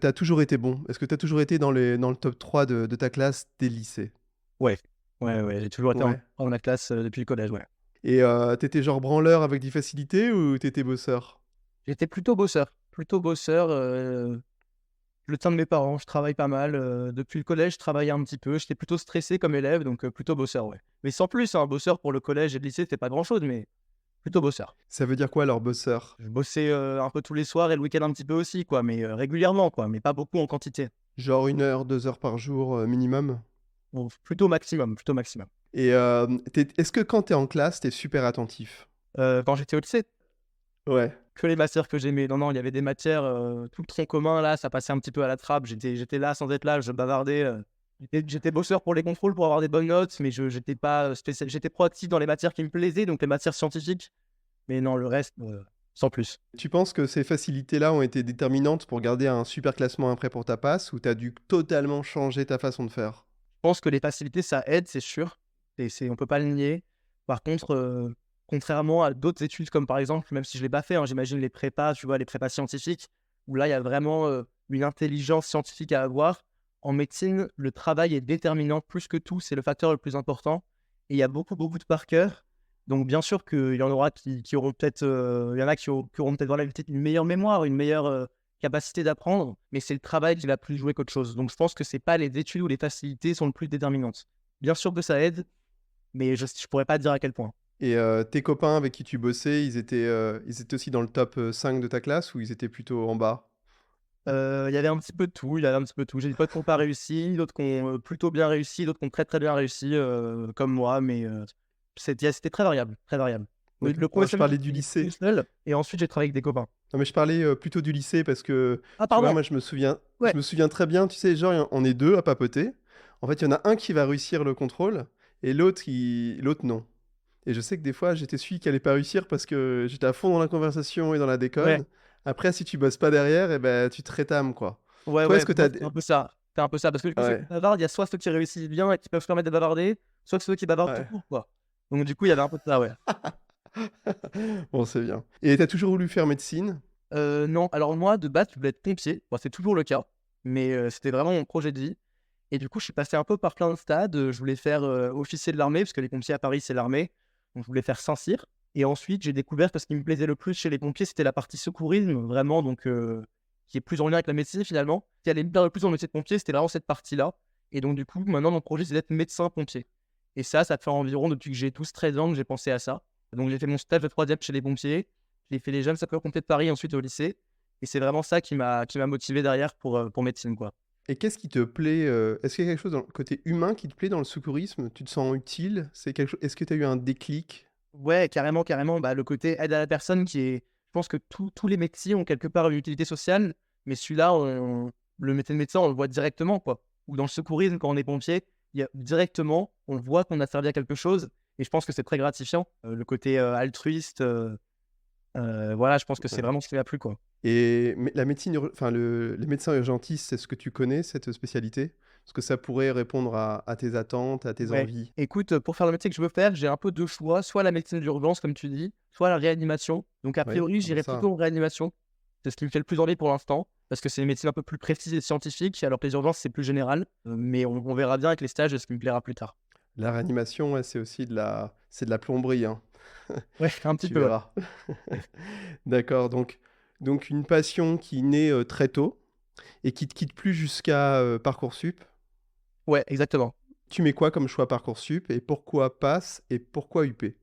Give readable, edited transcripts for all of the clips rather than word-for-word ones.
T'as toujours été bon? Est-ce que t'as toujours été dans le top 3 de ta classe dès le lycée? Ouais. Ouais, j'ai toujours été Ouais. en la classe, depuis le collège, ouais. Et tu genre branleur avec des facilités ou t'étais bosseur? J'étais plutôt bosseur, le temps de mes parents, je travaille pas mal, depuis le collège, je travaillais un petit peu, j'étais plutôt stressé comme élève, donc plutôt bosseur, ouais. Mais sans plus, hein, bosseur pour le collège et le lycée, c'était pas grand-chose, mais plutôt bosseur. Ça veut dire quoi alors bosseur? Je bossais, un peu tous les soirs et le week-end un petit peu aussi, quoi, mais régulièrement, quoi, mais pas beaucoup en quantité. Genre 1 heure, 2 heures par jour, minimum? Bon, plutôt maximum, plutôt maximum. Et est-ce que quand t'es en classe, t'es super attentif? Quand j'étais au lycée, Ouais. que les matières que j'aimais. Non, non, il y avait des matières, tout le tronc commun là, ça passait un petit peu à la trappe. J'étais là sans être là, je bavardais, j'étais bosseur pour les contrôles pour avoir des bonnes notes, mais j'étais pas, j'étais proactif dans les matières qui me plaisaient, donc les matières scientifiques, mais non, le reste, sans plus. Tu penses que ces facilités-là ont été déterminantes pour garder un super classement après pour ta passe ou t'as dû totalement changer ta façon de faire? Je pense que les facilités, ça aide, c'est sûr, et on peut pas le nier. Par contre, contrairement à d'autres études comme par exemple, même si je l'ai pas fait, hein, j'imagine les prépas, tu vois, les prépas scientifiques, où là, il y a vraiment, une intelligence scientifique à avoir. En médecine, le travail est déterminant plus que tout, c'est le facteur le plus important et il y a beaucoup, beaucoup de par cœur. Donc bien sûr qu'il y en aura qui auront peut-être, il y en a qui auront peut-être, voilà, peut-être une meilleure mémoire, une meilleure, capacité d'apprendre, mais c'est le travail qui va plus jouer qu'autre chose. Donc je pense que c'est pas les études ou les facilités sont le plus déterminantes. Bien sûr que ça aide, mais je pourrais pas dire à quel point. Et tes copains avec qui tu bossais, ils étaient aussi dans le top, 5 de ta classe ou ils étaient plutôt en bas? Il y avait un petit peu de tout, il y avait un petit peu de tout. J'ai des potes qui ont pas réussi, d'autres qui ont, plutôt bien réussi, d'autres qui ont très, très bien réussi, comme moi, mais c'était très variable, très variable. D'accord. Le Oh, je professionnel, j'ai parlais du travaillé tout lycée. seul et ensuite j'ai travaillé avec des copains. Non, mais je parlais, plutôt du lycée parce que, Ah tu vois, pardon! moi, je Ouais, me souviens très bien, tu sais, genre, on est 2 à papoter. En fait, il y en a un qui va réussir le contrôle et l'autre non. Et je sais que des fois, j'étais celui qui allait pas réussir parce que j'étais à fond dans la conversation et dans la ouais, déconne. Après, si tu bosses pas derrière et ben, tu te rétames, quoi. ouais, Toi, ouais, est-ce que moi t'as c'était des un peu ça. C'était un peu ça, parce que du coup ceux qui ouais, bavardent, il y a soit ceux qui réussissent bien et qui peuvent se permettre de bavarder, soit ceux qui bavardent tout ouais. court, quoi. Donc du coup, il y avait un peu de ça, ouais. Bon, c'est bien. Et t'as toujours voulu faire médecine? Non, alors moi, de base, je voulais être pompier. Bon, c'est toujours le cas, mais c'était vraiment mon projet de vie et du coup, je suis passé un peu par plein de stades. Je voulais faire, officier de l'armée parce que les pompiers à Paris, c'est l'armée, donc je voulais faire Saint-Cyr et ensuite, j'ai découvert que ce qui me plaisait le plus chez les pompiers, c'était la partie secourisme, vraiment, donc qui est plus en lien avec la médecine, finalement. Ce qui allait me plaire le plus dans le métier de pompier, c'était vraiment cette partie-là et donc du coup, maintenant, mon projet, c'est d'être médecin pompier et ça fait environ depuis que j'ai 12-13 ans que j'ai pensé à ça. Donc j'ai fait mon stage de 3e chez les pompiers. J'ai fait les jeunes sapeurs-pompiers de Paris ensuite au lycée et c'est vraiment ça qui m'a motivé derrière pour médecine, quoi. Et qu'est-ce qui te plaît, est-ce qu'il y a quelque chose dans le côté humain qui te plaît dans le secourisme? Tu te sens utile? C'est quelque chose est-ce que tu as eu un déclic? Ouais, carrément, carrément, bah, le côté aide à la personne qui est je pense que tous les métiers ont quelque part une utilité sociale, mais celui-là, le métier de médecin, on le voit directement, quoi. Ou dans le secourisme, quand on est pompier, il y a directement, on voit qu'on a servi à quelque chose et je pense que c'est très gratifiant, le côté, altruiste, voilà, je pense que c'est Ouais. vraiment ce qui m'a plu, quoi. Et la médecine enfin les médecins urgentistes, est-ce que tu connais cette spécialité? Est-ce que ça pourrait répondre à tes attentes, à tes Ouais, envies? écoute, pour faire le métier que je veux faire, j'ai un peu 2 choix, soit la médecine d'urgence comme tu dis, soit la réanimation. Donc a Oui? priori, Ah bah j'irai ça plutôt en réanimation. C'est ce qui me fait le plus envie pour l'instant, parce que c'est une médecine un peu plus précise et scientifique, alors que les urgences, c'est plus général. Mais on verra bien avec les stages ce qui me plaira plus tard. la réanimation, ouais, c'est aussi de la plomberie, hein. Ouais, un petit Tu peu, ouais. verras. D'accord, donc une passion qui naît, très tôt et qui te quitte plus jusqu'à, Parcoursup. Ouais, exactement. Tu mets quoi comme choix Parcoursup et pourquoi PASS et pourquoi UP?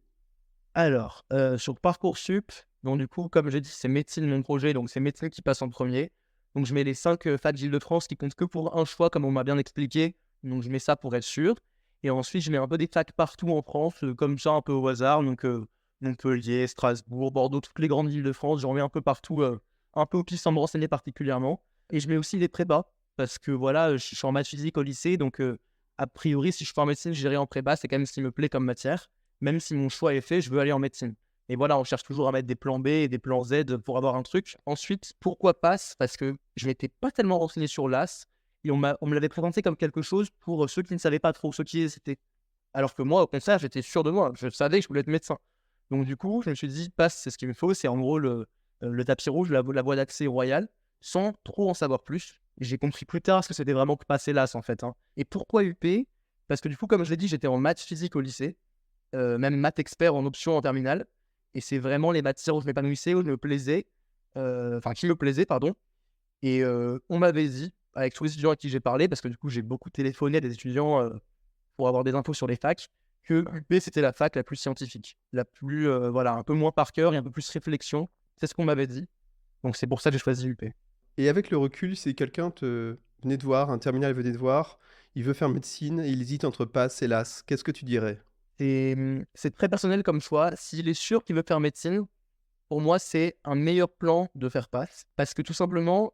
Alors, sur Parcoursup, donc du coup, comme j'ai dit, c'est médecine mon projet, donc c'est médecine qui passe en premier. Donc je mets les 5 facs d'Île-de-France qui comptent que pour un choix, comme on m'a bien expliqué. Donc je mets ça pour être sûr. Et ensuite, je mets un peu des facs partout en France, comme ça, un peu au hasard. Donc Montpellier, Strasbourg, Bordeaux, toutes les grandes villes de France, j'en mets un peu partout, un peu au pif sans me renseigner particulièrement. Et je mets aussi des prépas, parce que voilà, je suis en maths physique au lycée, donc a priori, si je fais en médecine, j'irai en prépa, c'est quand même ce qui me plaît comme matière. Même si mon choix est fait, je veux aller en médecine. Et voilà, on cherche toujours à mettre des plans B et des plans Z pour avoir un truc. Ensuite, pourquoi PASS? Parce que je m'étais pas tellement renseigné sur l'AS et on me l'avait présenté comme quelque chose pour ceux qui ne savaient pas trop, ceux qui hésitaient. Alors que moi, au contraire, j'étais sûr de moi. Je savais que je voulais être médecin. Donc du coup, je me suis dit, PASS, c'est ce qu'il me faut. C'est en gros le tapis rouge, la voie d'accès royale, sans trop en savoir plus. J'ai compris plus tard ce que c'était vraiment que passer l'AS en fait, hein. Et pourquoi UP? Parce que du coup, comme je l'ai dit, j'étais en maths physique au lycée, même maths expert en option en terminale. Et c'est vraiment les matières où je m'épanouissais, où je me plaisais, enfin qui me plaisaient, pardon. Et on m'avait dit, avec tous les étudiants à qui j'ai parlé, parce que du coup, j'ai beaucoup téléphoné à des étudiants pour avoir des infos sur les facs, que UP, c'était la fac la plus scientifique, la plus, voilà, un peu moins par cœur et un peu plus réflexion. C'est ce qu'on m'avait dit. Donc c'est pour ça que j'ai choisi UP. Et avec le recul, si quelqu'un te venait de voir, un terminal venait de voir, il veut faire médecine et il hésite entre PASS et LAS, qu'est-ce que tu dirais? C'est très personnel comme choix. S'il est sûr qu'il veut faire médecine, pour moi, c'est un meilleur plan de faire passe. Parce que tout simplement,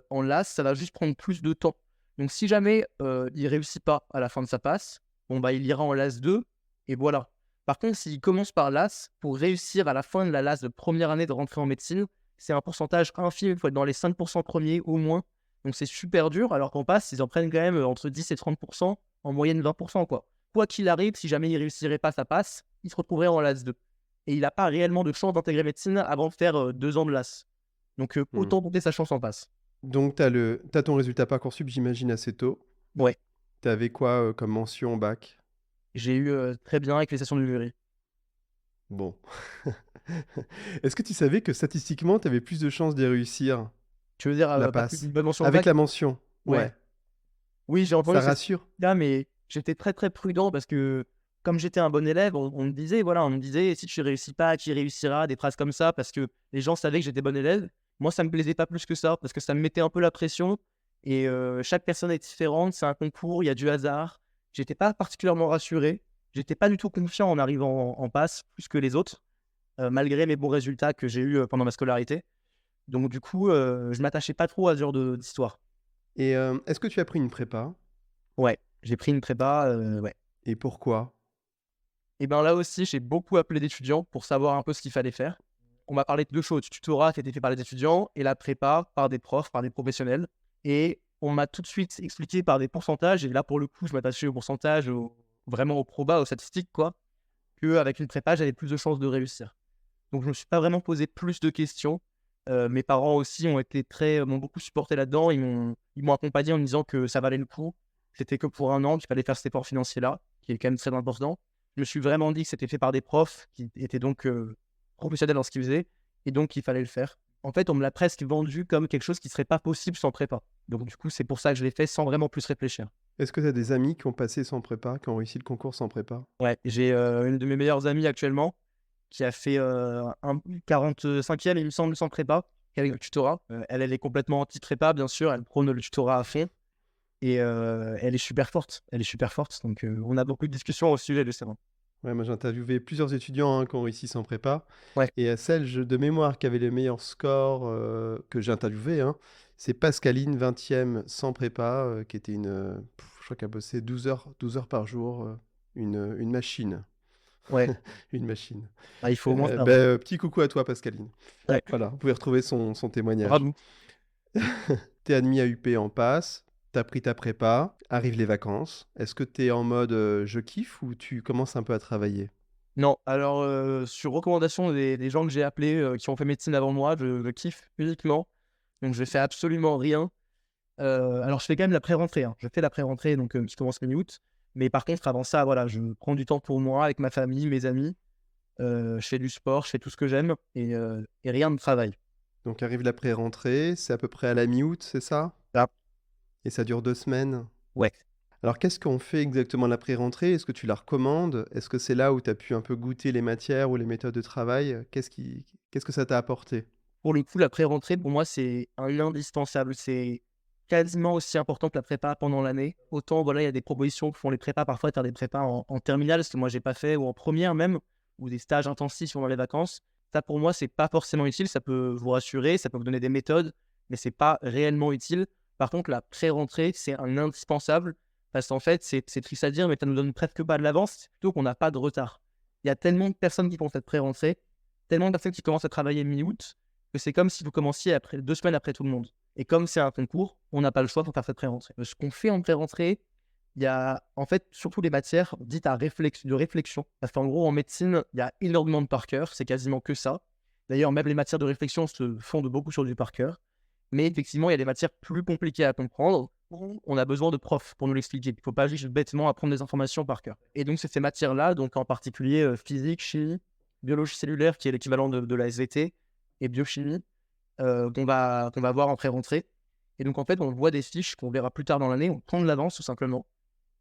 en LAS, ça va juste prendre plus de temps. Donc si jamais il réussit pas à la fin de sa passe, bon bah il ira en LAS 2 et voilà. Par contre, s'il commence par LAS, pour réussir à la fin de la LAS de première année de rentrer en médecine, c'est un pourcentage infime, il faut être dans les 5% premiers au moins. Donc c'est super dur, alors qu'en passe, ils en prennent quand même entre 10 et 30%, en moyenne 20%, quoi. Quoi qu'il arrive, si jamais il réussirait pas sa passe, il se retrouverait en LAS 2. Et il n'a pas réellement de chance d'intégrer médecine avant de faire 2 ans de LAS. Donc Hmm. autant tenter sa chance en passe. Donc, t'as ton résultat Parcoursup, j'imagine, assez tôt. Ouais, T'avais quoi comme mention au bac? j'ai eu très bien avec les stations de jury. Bon. Est-ce que tu savais que statistiquement, t'avais plus de chances d'y réussir Tu veux dire la pas plus passe? d'une bonne mention au Avec bac? la mention, Ouais. ouais. Oui, j'ai entendu Ça cette rassure? là, mais j'étais très très prudent parce que comme j'étais un bon élève, on me disait, voilà, on me disait si tu réussis pas, qui réussira, des phrases comme ça, parce que les gens savaient que j'étais bon élève. Moi, ça me plaisait pas plus que ça, parce que ça me mettait un peu la pression. Et chaque personne est différente, c'est un concours, il y a du hasard. J'étais pas particulièrement rassuré. J'étais pas du tout confiant en arrivant en passe, plus que les autres, malgré mes bons résultats que j'ai eus pendant ma scolarité. Donc du coup, je m'attachais pas trop à ce genre d'histoire. Et est-ce que tu as pris une prépa? Ouais, j'ai pris une prépa, ouais. Et pourquoi? Et ben là aussi, j'ai beaucoup appelé d'étudiants pour savoir un peu ce qu'il fallait faire. On m'a parlé de 2 choses, du tutorat qui était fait par les étudiants et la prépa par des profs, par des professionnels. Et on m'a tout de suite expliqué par des pourcentages, et là pour le coup, je m'attachais au pourcentage, vraiment aux probas, aux statistiques, quoi, qu'avec une prépa, j'avais plus de chances de réussir. Donc je me suis pas vraiment posé plus de questions. Mes parents aussi m'ont beaucoup supporté là-dedans. Ils m'ont accompagné en me disant que ça valait le coup. C'était que pour 1 an qu'il fallait faire cet effort financier-là, qui est quand même très important. Je me suis vraiment dit que c'était fait par des profs qui étaient donc professionnels dans ce qu'ils faisaient et donc qu'il fallait le faire. En fait, on me l'a presque vendu comme quelque chose qui serait pas possible sans prépa. Donc du coup, c'est pour ça que je l'ai fait sans vraiment plus réfléchir. Est-ce que tu as des amis qui ont passé sans prépa, qui ont réussi le concours sans prépa? Ouais, j'ai une de mes meilleures amies actuellement qui a fait un 45e, il me semble, sans prépa, avec le tutorat. Elle est complètement anti-prépa, bien sûr, elle prône le tutorat à fond. Et elle est super forte. Elle est super forte. Donc, on a beaucoup de discussions au sujet de ça. Ouais, moi j'ai interviewé plusieurs étudiants qui ont réussi sans prépa. Ouais. Et celle de mémoire qui avait les meilleurs scores que j'ai interviewé, c'est Pascaline, 20e sans prépa, qui était je crois qu'elle bossait 12 heures par jour, une machine. Ouais. Une machine. Ah, il faut au moins ça. Petit coucou à toi, Pascaline. Ouais. Voilà, vous pouvez retrouver son témoignage. Bravo. T'es admis à UP en passe, t'as pris ta prépa, arrivent les vacances. Est-ce que t'es en mode je kiffe ou tu commences un peu à travailler? Non, alors, sur recommandation des gens que j'ai appelés qui ont fait médecine avant moi, je kiffe uniquement. Donc, je fais absolument rien. Alors, je fais quand même la pré-rentrée, hein. Je fais la pré-rentrée donc, qui commence mi-août. Mais par contre, avant ça, voilà, je prends du temps pour moi, avec ma famille, mes amis. Je fais du sport, je fais tout ce que j'aime et rien de travail. Donc arrive la pré-rentrée, c'est à peu près à la mi-août, c'est ça? Ah, Et ça dure 2 semaines. ouais. Alors qu'est-ce qu'on fait exactement à la pré-rentrée? Est-ce que tu la recommandes? Est-ce que c'est là où tu as pu un peu goûter les matières ou les méthodes de travail? Qu'est-ce que ça t'a apporté? Pour le coup, la pré-rentrée, pour moi, c'est un indispensable. C'est quasiment aussi important que la prépa pendant l'année. Autant, voilà, il y a des propositions qui font les prépas, parfois de faire des prépas en terminale, ce que moi, j'ai pas fait, ou en première même, ou des stages intensifs pendant les vacances. Ça, pour moi, c'est pas forcément utile. Ça peut vous rassurer, ça peut vous donner des méthodes, mais c'est pas réellement utile. Par contre, la pré-rentrée, c'est un indispensable parce qu'en fait, c'est triste à dire, mais ça nous donne presque pas de l'avance, c'est plutôt qu'on n'a pas de retard. Il y a tellement de personnes qui font cette pré-rentrée, tellement de personnes qui commencent à travailler mi-août, que c'est comme si vous commenciez après 2 semaines après tout le monde. Et comme c'est un concours, on n'a pas le choix pour faire cette pré-rentrée. Ce qu'on fait en pré-rentrée, il y a en fait surtout les matières dites de réflexion. Parce qu'en gros, en médecine, il y a énormément de par cœur, c'est quasiment que ça. D'ailleurs, même les matières de réflexion se fondent beaucoup sur du par cœur. Mais effectivement, il y a des matières plus compliquées à comprendre où on a besoin de profs pour nous l'expliquer. Il ne faut pas juste bêtement apprendre des informations par cœur. Et donc, c'est ces matières-là, donc en particulier physique, chimie, biologie cellulaire, qui est l'équivalent de la SVT, et biochimie, qu'on va voir en pré-rentrée. Et donc, en fait, on voit des fiches qu'on verra plus tard dans l'année, on prend de l'avance tout simplement.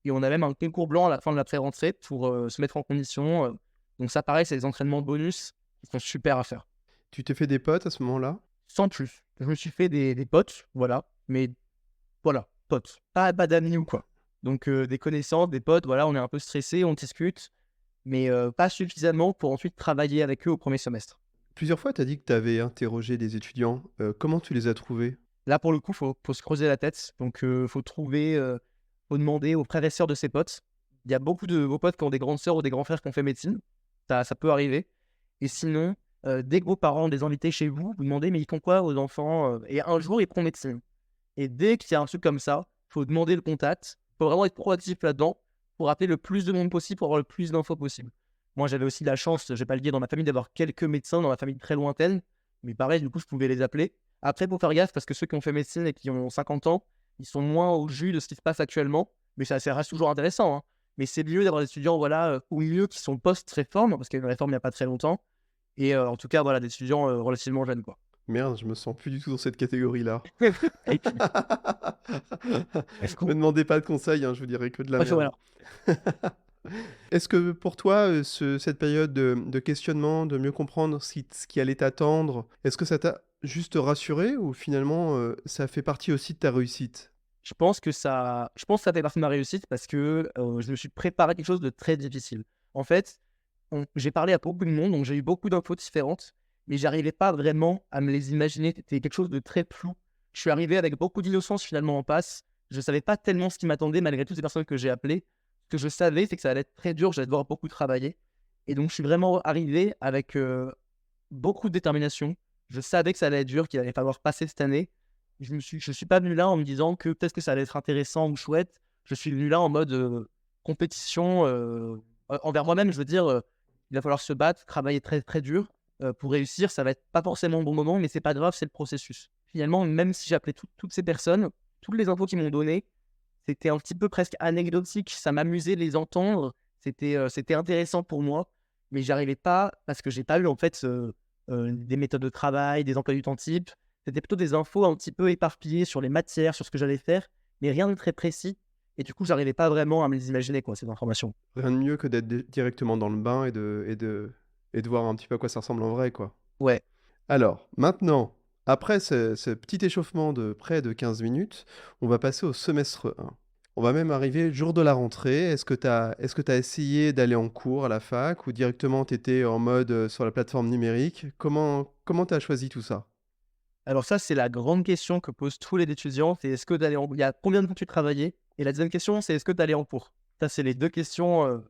Et on a même un concours blanc à la fin de la pré-rentrée pour se mettre en condition. Donc ça, pareil, c'est des entraînements bonus qui sont super à faire. Tu t'es fait des potes à ce moment-là? Sans plus. Je me suis fait des potes, voilà. Mais voilà, potes. Pas d'amis ou quoi. Donc des connaissances, des potes, voilà, on est un peu stressé, on discute. Mais pas suffisamment pour ensuite travailler avec eux au premier semestre. Plusieurs fois, tu as dit que tu avais interrogé des étudiants. Comment tu les as trouvés? Là, pour le coup, faut se creuser la tête. Donc, faut demander aux frères et sœurs de ses potes. Il y a beaucoup de vos potes qui ont des grandes sœurs ou des grands frères qui ont fait médecine. Ça peut arriver. Et sinon, dès que vos parents ont des invités chez vous, vous demandez, mais ils font quoi aux enfants? Et un jour, ils prennent médecine. Et dès qu'il y a un truc comme ça, faut demander le contact. Faut vraiment être proactif là-dedans pour appeler le plus de monde possible, pour avoir le plus d'infos possible. Moi, j'avais aussi la chance, je vais pas le dire, dans ma famille, d'avoir quelques médecins dans ma famille très lointaine. Mais pareil, du coup, je pouvais les appeler. Après, faut faire gaffe parce que ceux qui ont fait médecine et qui ont 50 ans, ils sont moins au jus de ce qui se passe actuellement. Mais ça reste toujours intéressant, hein. Mais c'est mieux d'avoir des étudiants, voilà, ou mieux qui sont post-réforme, parce qu'il y a une réforme il n'y a pas très longtemps. Et en tout cas, voilà, des étudiants relativement jeunes, quoi. Merde, je me sens plus du tout dans cette catégorie-là. Et puis, est-ce Me qu'on... demandez pas de conseils, hein, je vous dirai que de la Ouais, merde. voilà. Est-ce que pour toi, cette période de questionnement, de mieux comprendre ce qui allait t'attendre, est-ce que ça t'a juste rassuré ou finalement ça fait partie aussi de ta réussite? Je pense que ça fait partie de ma réussite parce que je me suis préparé à quelque chose de très difficile. En fait, j'ai parlé à beaucoup de monde, donc j'ai eu beaucoup d'infos différentes, mais j'arrivais pas vraiment à me les imaginer. C'était quelque chose de très flou. Je suis arrivé avec beaucoup d'innocence finalement en passe. Je savais pas tellement ce qui m'attendait malgré toutes ces personnes que j'ai appelées. Ce que je savais, c'est que ça allait être très dur, j'allais devoir beaucoup travailler. Et donc, je suis vraiment arrivé avec beaucoup de détermination. Je savais que ça allait être dur, qu'il allait falloir passer cette année. Je suis pas venu là en me disant que peut-être que ça allait être intéressant ou chouette. Je suis venu là en mode compétition envers moi-même. Je veux dire, il va falloir se battre, travailler très très dur pour réussir. Ça va être pas forcément le bon moment, mais c'est pas grave, c'est le processus. Finalement, même si j'ai appelé toutes ces personnes, toutes les infos qu'ils m'ont données, c'était un petit peu presque anecdotique. Ça m'amusait de les entendre. C'était intéressant pour moi, mais j'arrivais pas parce que j'ai pas eu en fait des méthodes de travail, des emplois du temps type. C'était plutôt des infos un petit peu éparpillées sur les matières, sur ce que j'allais faire, mais rien de très précis. Et du coup, j'arrivais pas vraiment à me les imaginer, quoi, ces informations. Rien de mieux que d'être directement dans le bain et de voir un petit peu à quoi ça ressemble en vrai, quoi. Ouais. Alors, maintenant, après ce petit échauffement de près de 15 minutes, on va passer au semestre 1. On va même arriver le jour de la rentrée. Est-ce que tu as essayé d'aller en cours à la fac ou directement tu étais en mode sur la plateforme numérique? Comment tu as choisi tout ça? Alors ça, c'est la grande question que posent tous les étudiants. C'est est-ce que tu allais en... Il y a combien de temps tu travaillais? Et la deuxième question, c'est est-ce que tu allais en cours? Ça, c'est les deux questions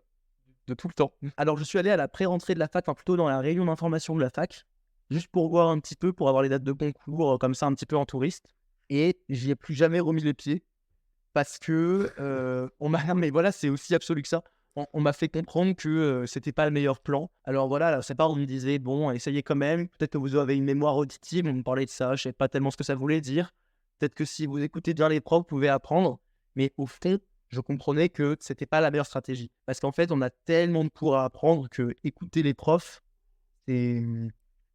de tout le temps. Alors, je suis allé à la pré-rentrée de la fac, enfin plutôt dans la réunion d'information de la fac, juste pour voir un petit peu, pour avoir les dates de concours, comme ça, un petit peu en touriste. Et j'y ai plus jamais remis les pieds parce que on m'a... Mais voilà, c'est aussi absolu que ça. On m'a fait comprendre que c'était pas le meilleur plan. Alors voilà, là, c'est pas on me disait, bon, essayez quand même. Peut-être que vous avez une mémoire auditive. On me parlait de ça. Je sais pas tellement ce que ça voulait dire. Peut-être que si vous écoutez bien les profs, vous pouvez apprendre. Mais au fond, je comprenais que c'était pas la meilleure stratégie. Parce qu'en fait, on a tellement de cours à apprendre que écouter les profs, c'est...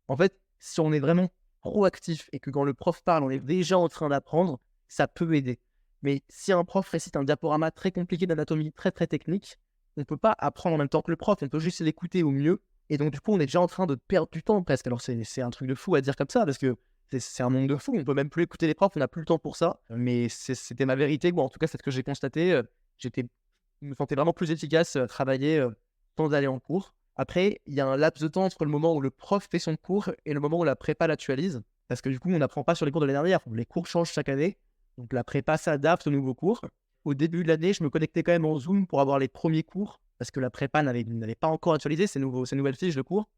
En fait, si on est vraiment proactif et que quand le prof parle, on est déjà en train d'apprendre, ça peut aider. Mais si un prof récite un diaporama très compliqué d'anatomie, très très technique, on ne peut pas apprendre en même temps que le prof, on peut juste l'écouter au mieux. Et donc, du coup, on est déjà en train de perdre du temps presque. Alors, c'est un truc de fou à dire comme ça, parce que c'est un monde de fou. On peut même plus écouter les profs, on n'a plus le temps pour ça. Mais c'était ma vérité, ou en tout cas, c'est ce que j'ai constaté. J'étais, je me sentais vraiment plus efficace à travailler sans aller en cours. Après, il y a un laps de temps entre le moment où le prof fait son cours et le moment où la prépa l'actualise. Parce que du coup, on n'apprend pas sur les cours de l'année dernière. Les cours changent chaque année. Donc la prépa s'adapte aux nouveaux cours. Au début de l'année, je me connectais quand même en Zoom pour avoir les premiers cours. Parce que la prépa n'avait pas encore actualisé ces nouvelles fiches de cours.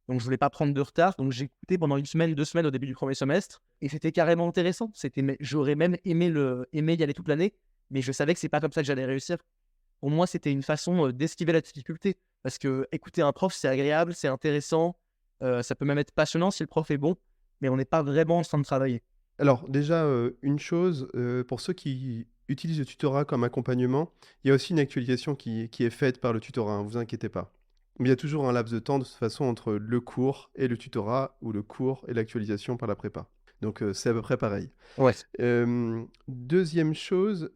Donc je voulais pas prendre de retard. Donc j'ai écouté pendant une semaine, 2 semaines au début du premier semestre. Et c'était carrément intéressant. J'aurais même aimé y aller toute l'année. Mais je savais que c'est pas comme ça que j'allais réussir. Pour moi, c'était une façon d'esquiver la difficulté. Parce que écouter un prof, c'est agréable, c'est intéressant. Ça peut même être passionnant si le prof est bon. Mais on n'est pas vraiment en train de travailler. Alors déjà, une chose, pour ceux qui utilisent le tutorat comme accompagnement, il y a aussi une actualisation qui est faite par le tutorat, hein, vous inquiétez pas. Mais il y a toujours un laps de temps de toute façon entre le cours et le tutorat ou le cours et l'actualisation par la prépa. Donc c'est à peu près pareil. Ouais. 2e chose,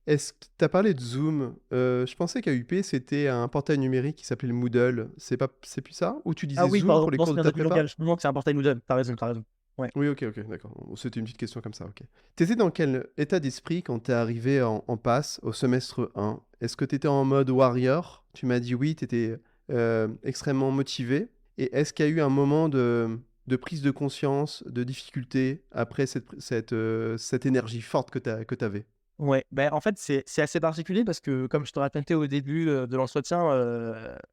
est-ce que tu as parlé de Zoom? Je pensais qu'à UP, c'était un portail numérique qui s'appelait le Moodle. C'est plus ça? Ou tu Ah disais oui, Zoom pardon, pour les non, cours c'est de bien ta d'accueil prépa? langage. Non, c'est un portail Moodle. T'as raison, t'as raison. Ouais. Oui, OK, d'accord. C'était une petite question comme ça, OK. Tu étais dans quel état d'esprit quand tu es arrivé en passe au semestre 1? Est-ce que tu étais en mode warrior? Tu m'as dit oui, tu étais, extrêmement motivé et est-ce qu'il y a eu un moment de prise de conscience, de difficulté après cette énergie forte que tu avais? Ouais, ben en fait, c'est assez particulier parce que comme je te racontais au début, de l'entretien,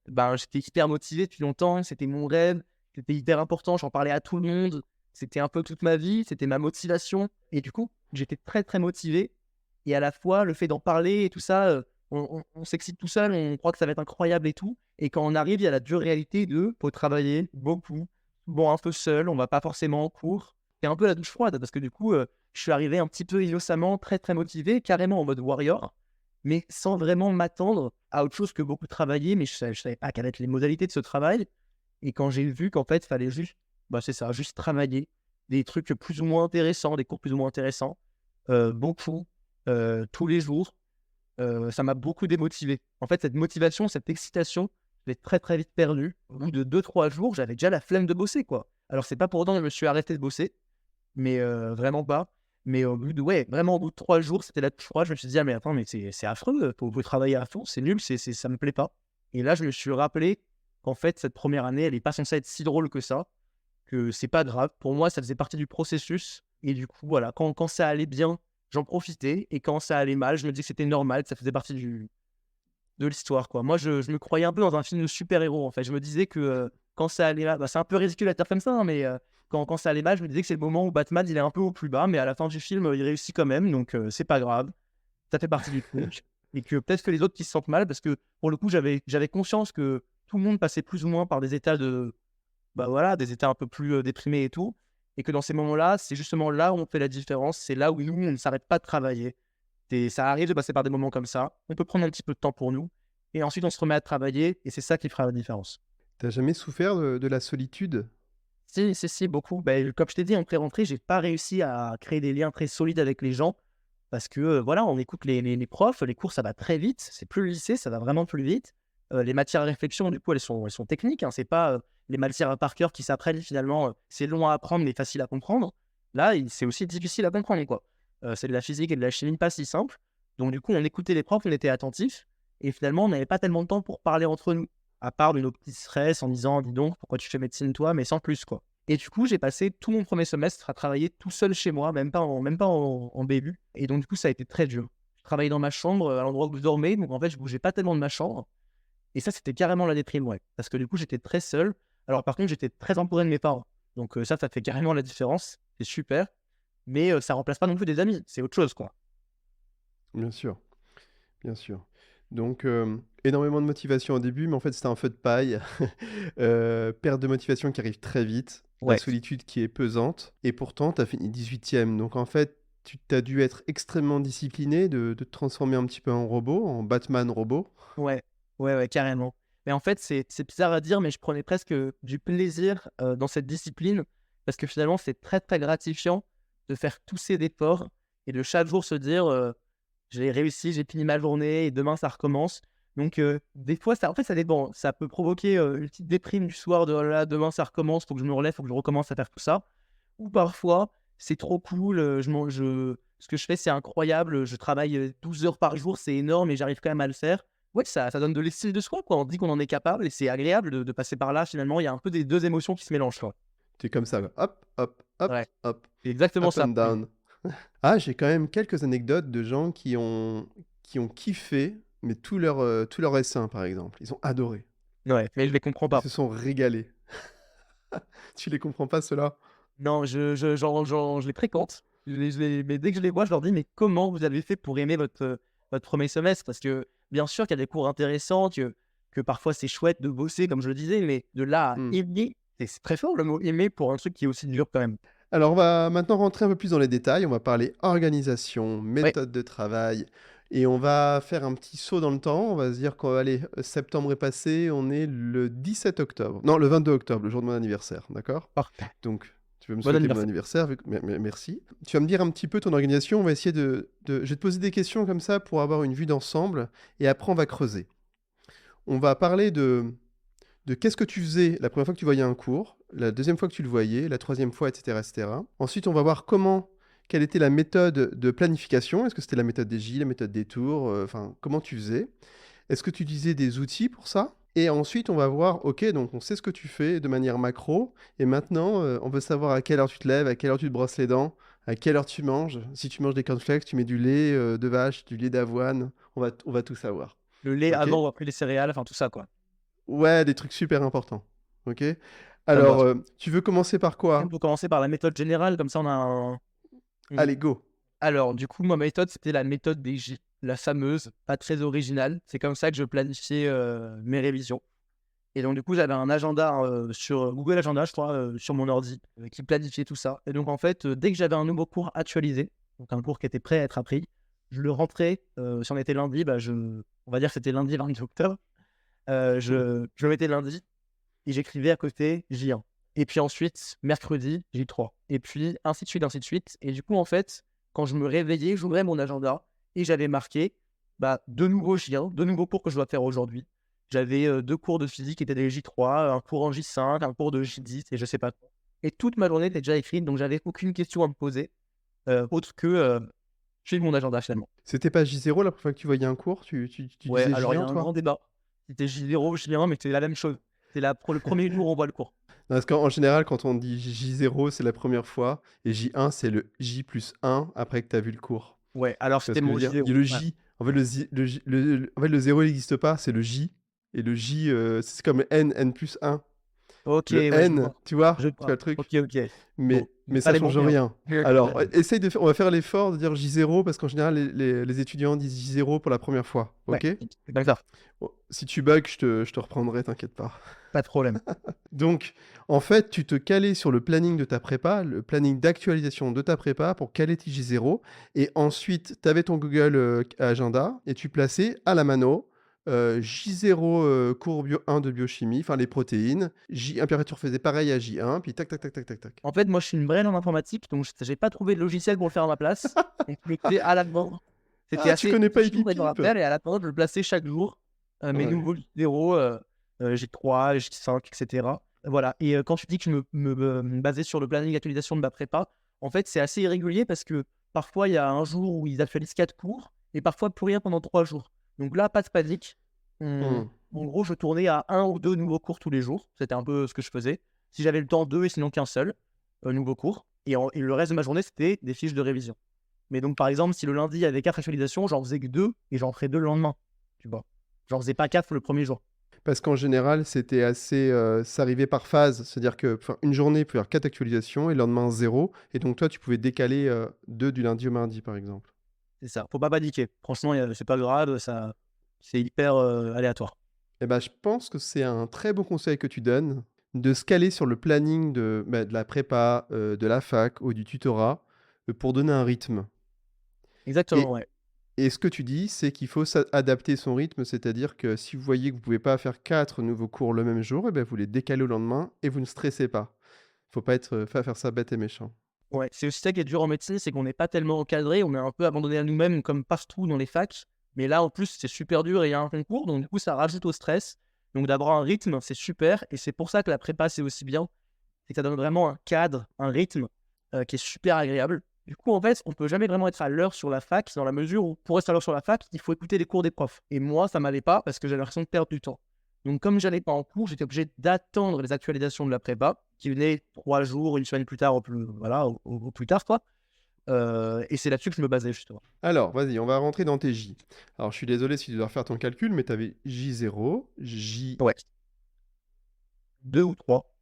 ben, j'étais hyper motivé depuis longtemps, c'était mon rêve, c'était hyper important, j'en parlais à tout le monde, c'était un peu toute ma vie, c'était ma motivation et du coup, j'étais très, très motivé et à la fois, le fait d'en parler et tout ça, on s'excite tout seul, on croit que ça va être incroyable et tout et quand on arrive, il y a la dure réalité de faut travailler beaucoup, souvent un peu seul, on va pas forcément en cours. C'est un peu la douche froide parce que du coup, je suis arrivé un petit peu innocemment, très, très motivé, carrément en mode warrior, mais sans vraiment m'attendre à autre chose que beaucoup travailler, mais je savais pas quelles allaient être les modalités de ce travail et quand j'ai vu qu'en fait, il fallait juste, bah, c'est ça, juste travailler, des trucs plus ou moins intéressants, des cours plus ou moins intéressants, beaucoup, tous les jours, ça m'a beaucoup démotivé. En fait, cette motivation, cette excitation, je l'ai très, très vite perdue. Au bout de 2 3 jours, j'avais déjà la flemme de bosser, quoi. Alors c'est pas pour autant que je me suis arrêté de bosser, mais vraiment pas. Mais au bout de ouais, vraiment au bout de 3 jours, c'était la douche froide. Je me suis dit: «Ah mais attends, mais c'est affreux, faut travailler à fond, c'est nul, ça me plaît pas» et là, je me suis rappelé qu'en fait, cette première année, elle est pas censée être si drôle que ça, que c'est pas grave. Pour moi, ça faisait partie du processus et du coup, voilà, quand ça allait bien, j'en profitais et quand ça allait mal, je me disais que c'était normal, que ça faisait partie de l'histoire, quoi. Moi, je me croyais un peu dans un film de super-héros, en fait. Je me disais que, quand ça allait mal, bah, c'est un peu ridicule à dire comme ça, hein, mais quand ça allait mal, je me disais que c'est le moment où Batman, il est un peu au plus bas, mais à la fin du film, il réussit quand même, donc c'est pas grave. Ça fait partie du truc et que peut-être que les autres qui se sentent mal parce que, pour le coup, j'avais conscience que tout le monde passait plus ou moins par des états de bah, voilà, des états un peu plus, déprimés et tout et que dans ces moments-là, c'est justement là où on fait la différence. C'est là où nous, on ne s'arrête pas de travailler. Et ça arrive de passer par des moments comme ça. On peut prendre un petit peu de temps pour nous et ensuite on se remet à travailler et c'est ça qui fera la différence. T'as jamais souffert de la solitude? Si, si, si, beaucoup. Beh, comme je t'ai dit en pré-rentrée, j'ai pas réussi à créer des liens très solides avec les gens parce que, voilà, on écoute les profs, les cours, ça va très vite. C'est plus le lycée, ça va vraiment plus vite. Les matières à réflexion, du coup, elles sont techniques, hein. C'est pas, les matières par cœur qui s'apprennent finalement, c'est long à apprendre mais facile à comprendre. Là, c'est aussi difficile à comprendre, quoi. C'est de la physique et de la chimie pas si simple. Donc du coup, on écoutait les profs, on était attentifs et finalement, on n'avait pas tellement de temps pour parler entre nous, à part de nos petits stress en disant: «Dis donc, pourquoi tu fais médecine toi?» mais sans plus, quoi. Et du coup, j'ai passé tout mon premier semestre à travailler tout seul chez moi, même pas en BU et donc du coup, ça a été très dur. Je travaillais dans ma chambre, à l'endroit où je dormais, donc en fait, je bougeais pas tellement de ma chambre et ça, c'était carrément la déprime, ouais. Parce que du coup, j'étais très seul. Alors par contre, j'étais très entouré de mes parents. Donc ça fait carrément la différence. C'est super, mais ça remplace pas non plus des amis, c'est autre chose, quoi. Bien sûr, bien sûr. Donc énormément de motivation au début, mais en fait, c'était un feu de paille. Perte de motivation qui arrive très vite, la Ouais. solitude qui est pesante et pourtant tu as fini 18e. Donc en fait, tu as dû être extrêmement discipliné de te transformer un petit peu en robot, en Batman robot. Ouais, ouais, ouais, carrément. Mais en fait, c'est bizarre à dire, mais je prenais presque du plaisir, dans cette discipline parce que finalement, c'est très, très gratifiant de faire tous ces efforts et de chaque jour se dire, «J'ai réussi, j'ai fini ma journée et demain ça recommence». Donc des fois, ça en fait, ça dépend. Ça peut provoquer, une petite déprime du soir de: «Oh là là, demain ça recommence, faut que je me relève, faut que je recommence à faire tout ça». Ou parfois, c'est trop cool, ce que je fais, c'est incroyable, je travaille, 12 heures par jour, c'est énorme et j'arrive quand même à le faire. Ouais, ça donne de l'estime de soi, quoi. On dit qu'on en est capable et c'est agréable de passer par là, finalement. Il y a un peu des 2 émotions qui se mélangent, quoi. Tu es comme ça, quoi. Hop, hop, hop, Ouais, hop, c'est exactement up and ça. Mmh. down. Ah, j'ai quand même quelques anecdotes de gens qui ont kiffé, mais tout leur S1 par exemple. Ils ont adoré. Ouais, mais je les comprends Ils pas. se sont régalés. Tu les comprends pas ceux-là? Non, je les fréquente, mais dès que je les vois, je leur dis: «Mais comment vous avez fait pour aimer votre 1er semestre?» parce que, bien sûr qu'il y a des cours intéressants, que parfois c'est chouette de bosser, comme je le disais, mais de là à Mmh. aimer, et c'est très fort le mot «aimer» pour un truc qui est aussi dur quand même. Alors, on va maintenant rentrer un peu plus dans les détails. On va parler organisation, Ouais, méthode de travail, et on va faire un petit saut dans le temps. On va se dire qu'on va aller, septembre est passé, on est le 17 octobre. Non, le 22 octobre, le jour de mon anniversaire, d'accord? parfait. Donc, tu veux me Bon souhaiter bon anniversaire. anniversaire, merci. Tu vas me dire un petit peu ton organisation. On va essayer je vais te poser des questions comme ça pour avoir une vue d'ensemble, et après on va creuser. On va parler de qu'est-ce que tu faisais la première fois que tu voyais un cours, la deuxième fois que tu le voyais, la troisième fois, etc., etc. Ensuite, on va voir quelle était la méthode de planification. Est-ce que c'était la méthode des J, la méthode des tours, enfin, comment tu faisais? Est-ce que tu utilisais des outils pour ça? Et ensuite, on va voir, ok, donc on sait ce que tu fais de manière macro, et maintenant, on veut savoir à quelle heure tu te lèves, à quelle heure tu te brosses les dents, à quelle heure tu manges. Si tu manges des cornflakes, tu mets du lait de vache, du lait d'avoine, on va tout savoir. Le lait Ok? avant ou après les céréales, enfin tout ça, quoi. Ouais, des trucs super importants. Ok? Ça me va. Alors, tu veux commencer par On quoi? peut commencer par la méthode générale, comme ça on a un. une- Allez, go. Alors, du coup, ma méthode, c'était la méthode des J, la fameuse, pas très originale. C'est comme ça que je planifiais mes révisions. Et donc, du coup, j'avais un agenda sur Google Agenda, je crois, sur mon ordi, qui planifiait tout ça. Et donc, en fait, dès que j'avais un nouveau cours actualisé, donc un cours qui était prêt à être appris, je le rentrais. Si on était lundi, on va dire que c'était lundi 22 octobre. Je le mettais lundi et j'écrivais à côté J1. Et puis ensuite, mercredi, J3. Et puis, ainsi de suite, ainsi de suite. Et du coup, en fait, quand je me réveillais, j'ouvrais mon agenda et j'avais marqué deux nouveaux J1, deux nouveaux cours que je dois faire aujourd'hui. J'avais deux cours de physique qui étaient des J3, un cours en J5, un cours de J10 et je sais pas quoi. Et toute ma journée était déjà écrite, donc j'avais aucune question à me poser, autre que suivre mon agenda finalement. C'était pas J0 la première fois que tu voyais un cours? Tu Ouais, disais alors il y J1, a un grand toi? débat. C'était J0, J1, mais c'était la même chose. C'est le premier jour où on voit le cours. Non, parce qu'en général, quand on dit J0, c'est la première fois, et J1, c'est le J plus 1 après que tu as vu le cours. Ouais, alors Tu vois c'était ce que je mon veux dire? Il y a J0. le Ouais. J. En fait, en fait, le 0, il n'existe pas, c'est le J. Et le J, c'est comme N, N plus 1. Ok, Le ouais, je N, vois. tu vois? Je Tu vois vois. le truc? Ok, ok. Bon, Mais pas ça les bons change termes. rien. Alors, essaye de faire, on va faire l'effort de dire J0 parce qu'en général, les étudiants disent J0 pour la première fois. Ouais, Ok? c'est comme ça. Bon, si tu bugs, je te reprendrai, t'inquiète pas. Pas de problème. Donc, en fait, tu te calais sur le planning de ta prépa, le planning d'actualisation de ta prépa pour caler tes J0. Et ensuite, tu avais ton Google Agenda et tu plaçais à la mano J0 cours bio 1 de biochimie, enfin les protéines. J1, puis après, tu refaisais pareil à J1, puis tac, tac, tac, tac, tac, tac. En fait, moi, je suis une brain en informatique, donc j'ai pas trouvé de logiciel pour le faire à ma place. Donc, je le faisais à la demande. C'était Ah, tu assez connais pas chiant d'avoir à EpiPip? faire et à la demande, je le plaçais chaque jour. Mes Ouais. nouveaux J0, J3, J5, etc. Voilà. Et quand tu dis que je me basais sur le planning d'actualisation de ma prépa, en fait, c'est assez irrégulier parce que parfois, il y a un jour où ils actualisent 4 cours et parfois plus rien pendant 3 jours. Donc là, pas de panique. Hmm. En gros, je tournais à un ou deux nouveaux cours tous les jours. C'était un peu ce que je faisais. Si j'avais le temps, deux et sinon qu'un seul nouveau cours. Et le reste de ma journée, c'était des fiches de révision. Mais donc, par exemple, si le lundi, il y avait 4 actualisations, j'en faisais que 2 et j'en ferais 2 le lendemain. Tu vois. J'en faisais pas 4 le premier jour. Parce qu'en général, c'était assez, ça arrivait par phase. C'est-à-dire que enfin, une journée, il pouvait y avoir 4 actualisations et le lendemain, zéro. Et donc, toi, tu pouvais décaler 2 du lundi au mardi, par exemple. C'est ça. Faut pas paniquer. Franchement, c'est pas grave. C'est hyper aléatoire. Eh ben, je pense que c'est un très bon conseil que tu donnes, de se caler sur le planning de la prépa, de la fac ou du tutorat, pour donner un rythme. Exactement, Et, ouais. et ce que tu dis, c'est qu'il faut adapter son rythme, c'est-à-dire que si vous voyez que vous ne pouvez pas faire 4 nouveaux cours le même jour, eh ben, vous les décalez au lendemain et vous ne stressez pas. Faut pas faire ça bête et méchant. Ouais, c'est aussi ça qui est dur en médecine, c'est qu'on n'est pas tellement encadré, on est un peu abandonné à nous-mêmes comme partout dans les facs. Mais là, en plus, c'est super dur et il y a un concours, donc du coup, ça rajoute au stress. Donc d'avoir un rythme, c'est super. Et c'est pour ça que la prépa, c'est aussi bien. C'est que ça donne vraiment un cadre, un rythme qui est super agréable. Du coup, en fait, on peut jamais vraiment être à l'heure sur la fac, dans la mesure où pour être à l'heure sur la fac, il faut écouter les cours des profs. Et moi, ça m'allait pas parce que j'avais l'impression de perdre du temps. Donc, comme j'allais pas en cours, j'étais obligé d'attendre les actualisations de la prépa, qui venaient 3 jours, une semaine plus tard, voilà, au plus tard, quoi. Et c'est là-dessus que je me basais, justement. Alors, vas-y, on va rentrer dans tes J. Alors, je suis désolé si tu dois refaire ton calcul, mais tu avais J0, J2 Ouais. 2 ou 3.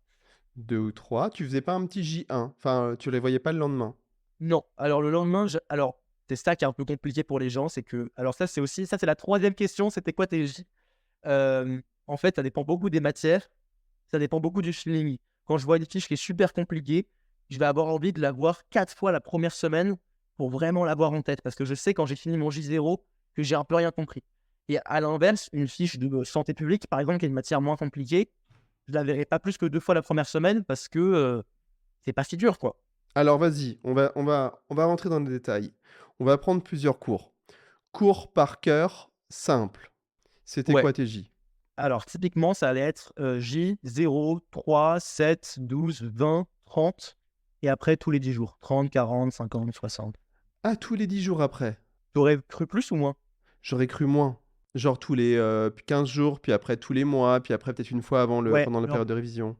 ou 3. Tu faisais pas un petit J1. Enfin, tu les voyais pas le lendemain. Non. Alors, le lendemain, alors, c'est ça qui est un peu compliqué pour les gens, c'est que. Alors, ça, c'est la troisième question, c'était quoi tes J? En fait, ça dépend beaucoup des matières, ça dépend beaucoup du feeling. Quand je vois une fiche qui est super compliquée, je vais avoir envie de la voir 4 fois la première semaine pour vraiment l'avoir en tête. Parce que je sais quand j'ai fini mon J0 que j'ai un peu rien compris. Et à l'inverse, une fiche de santé publique, par exemple, qui est une matière moins compliquée, je la verrai pas plus que 2 fois la première semaine parce que c'est pas si dur, quoi. Alors vas-y, on va rentrer dans les détails. On va prendre plusieurs cours. Cours par cœur simple. C'était Ouais. quoi tes J? Alors, typiquement, ça allait être J, 0, 3, 7, 12, 20, 30. Et après, tous les 10 jours. 30, 40, 50, 60. Ah, tous les 10 jours après. T'aurais cru plus ou moins? J'aurais cru moins. Genre tous les 15 jours, puis après tous les mois, puis après peut-être une fois Ouais. pendant la Alors, période de révision.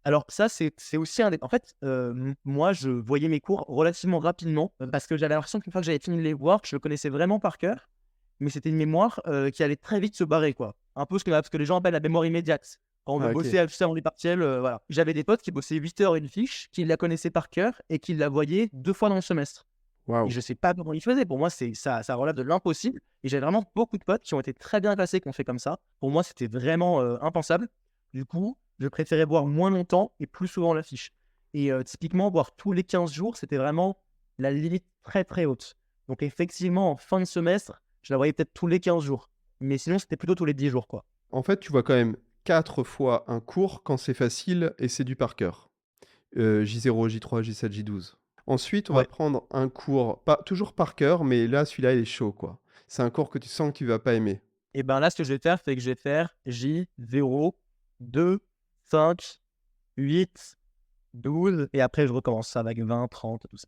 alors ça, c'est aussi un des... En fait, moi, je voyais mes cours relativement rapidement parce que j'avais l'impression qu'une fois que j'avais fini de les voir, je le connaissais vraiment par cœur. Mais c'était une mémoire qui allait très vite se barrer, quoi. Un peu ce que les gens appellent la mémoire immédiate. Quand on veut Ah, ok. bosser juste avant les partiels, voilà. J'avais des potes qui bossaient 8 heures une fiche, qui la connaissaient par cœur et qui la voyaient 2 fois dans le semestre. Et Waouh. je sais pas comment ils faisaient. Pour moi, ça relève de l'impossible. Et j'ai vraiment beaucoup de potes qui ont été très bien classés, qui ont fait comme ça. Pour moi, c'était vraiment impensable. Du coup, je préférais boire moins longtemps et plus souvent la fiche. Et typiquement, boire tous les 15 jours, c'était vraiment la limite très très haute. Donc effectivement, en fin de semestre, je la voyais peut-être tous les 15 jours. Mais sinon, c'était plutôt tous les 10 jours, quoi. En fait, tu vois quand même 4 fois un cours quand c'est facile et c'est du par cœur. J0, J3, J7, J12. Ensuite, on va Ouais. prendre un cours, pas toujours par cœur, mais là, celui-là, il est chaud, quoi. C'est un cours que tu sens que tu vas pas aimer. Et ben là, ce que je vais faire, c'est que je vais faire J, 0, 2, 5, 8, 12, et après, je recommence ça avec 20, 30, tout ça.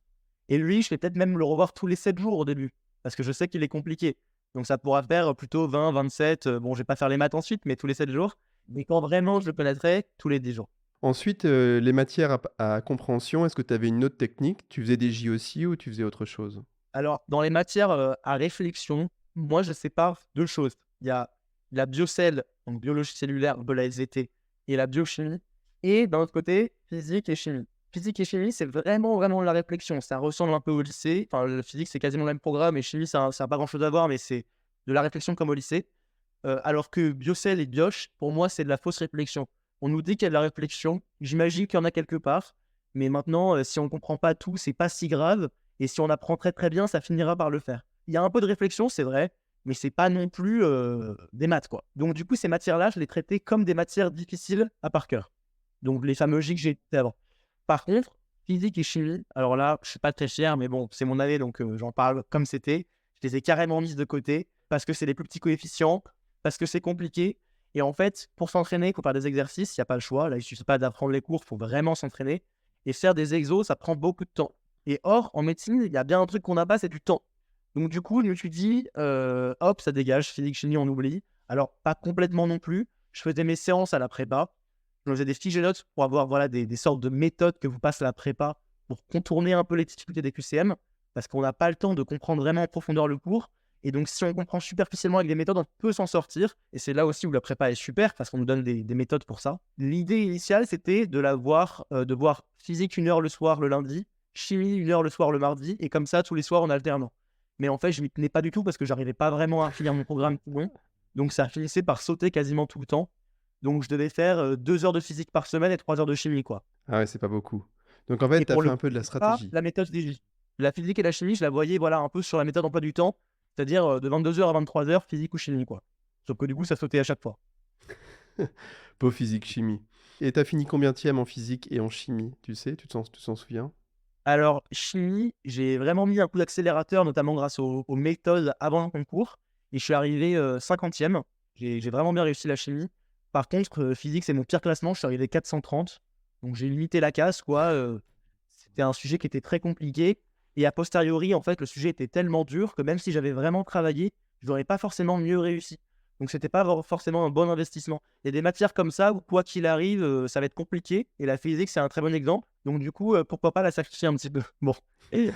Et lui, je vais peut-être même le revoir tous les 7 jours au début, parce que je sais qu'il est compliqué. Donc ça pourra faire plutôt 20, 27, bon, je vais pas faire les maths ensuite, mais tous les 7 jours. Mais quand vraiment je le connaîtrai, tous les 10 jours. Ensuite, les matières à compréhension, est-ce que tu avais une autre technique? Tu faisais des J aussi ou tu faisais autre chose? Alors, dans les matières à réflexion, moi, je sépare 2 choses. Il y a la biocell, donc biologie cellulaire, un peu la SVT, et la biochimie. Et d'un autre côté, physique et chimie. Physique et chimie, c'est vraiment, vraiment de la réflexion. Ça ressemble un peu au lycée. Enfin, le physique, c'est quasiment le même programme, et chimie, ça n'a pas grand-chose à voir, mais c'est de la réflexion comme au lycée. Alors que biocell et bioche, pour moi, c'est de la fausse réflexion. On nous dit qu'il y a de la réflexion. J'imagine qu'il y en a quelque part. Mais maintenant, si on ne comprend pas tout, c'est pas si grave. Et si on apprend très très bien, ça finira par le faire. Il y a un peu de réflexion, c'est vrai, mais c'est pas non plus des maths, quoi. Donc du coup, ces matières-là, je les traitais comme des matières difficiles à par cœur. Donc les fameux J que j'ai été avant. Par contre, physique et chimie, alors là, je suis pas très fier, mais bon, c'est mon année, donc j'en parle comme c'était. Je les ai carrément mises de côté parce que c'est les plus petits coefficients, parce que c'est compliqué. Et en fait, pour s'entraîner, il faut faire des exercices, il n'y a pas le choix. Là, il ne suffit pas d'apprendre les cours, il faut vraiment s'entraîner. Et faire des exos, ça prend beaucoup de temps. Et or, en médecine, il y a bien un truc qu'on n'a pas, c'est du temps. Donc du coup, je me suis dit, hop, ça dégage, physique, chimie, on oublie. Alors, pas complètement non plus. Je faisais mes séances à la prépa. Je me faisais des fiches de notes pour avoir voilà, des sortes de méthodes que vous passez à la prépa pour contourner un peu les difficultés des QCM, parce qu'on n'a pas le temps de comprendre vraiment en profondeur le cours. Et donc, si on comprend superficiellement avec des méthodes, on peut s'en sortir. Et c'est là aussi où la prépa est super, parce qu'on nous donne des méthodes pour ça. L'idée initiale, c'était de voir physique 1 heure le soir le lundi, chimie 1 heure le soir le mardi, et comme ça, tous les soirs en alternant. Mais en fait, je m'y tenais pas du tout, parce que j'arrivais pas vraiment à finir mon programme tout long. Donc, ça finissait par sauter quasiment tout le temps. Donc, je devais faire 2 heures de physique par semaine et 3 heures de chimie, quoi. Ah ouais, c'est pas beaucoup. Donc en fait, Et tu as pour fait le un coup, peu de la c'était pas stratégie. la méthode DJ. La physique et la chimie, je la voyais voilà, un peu sur la méthode emploi du temps, c'est-à-dire de 22 heures à 23 heures, physique ou chimie, quoi. Sauf que du coup, ça sautait à chaque fois. Peau physique, chimie. Et t'as fini combienième en physique et en chimie, tu sais? Tu t'en souviens? Alors, chimie, j'ai vraiment mis un coup d'accélérateur, notamment grâce aux méthodes avant le concours. Et je suis arrivé 50e. J'ai vraiment bien réussi la chimie. Par contre, physique, c'est mon pire classement. Je suis arrivé 430. Donc, j'ai limité la casse, quoi. C'était un sujet qui était très compliqué. Et a posteriori, en fait, le sujet était tellement dur que même si j'avais vraiment travaillé, je n'aurais pas forcément mieux réussi. Donc, c'était pas forcément un bon investissement. Il y a des matières comme ça où, quoi qu'il arrive, ça va être compliqué. Et la physique, c'est un très bon exemple. Donc, du coup, pourquoi pas la sacrifier un petit peu. Bon. Et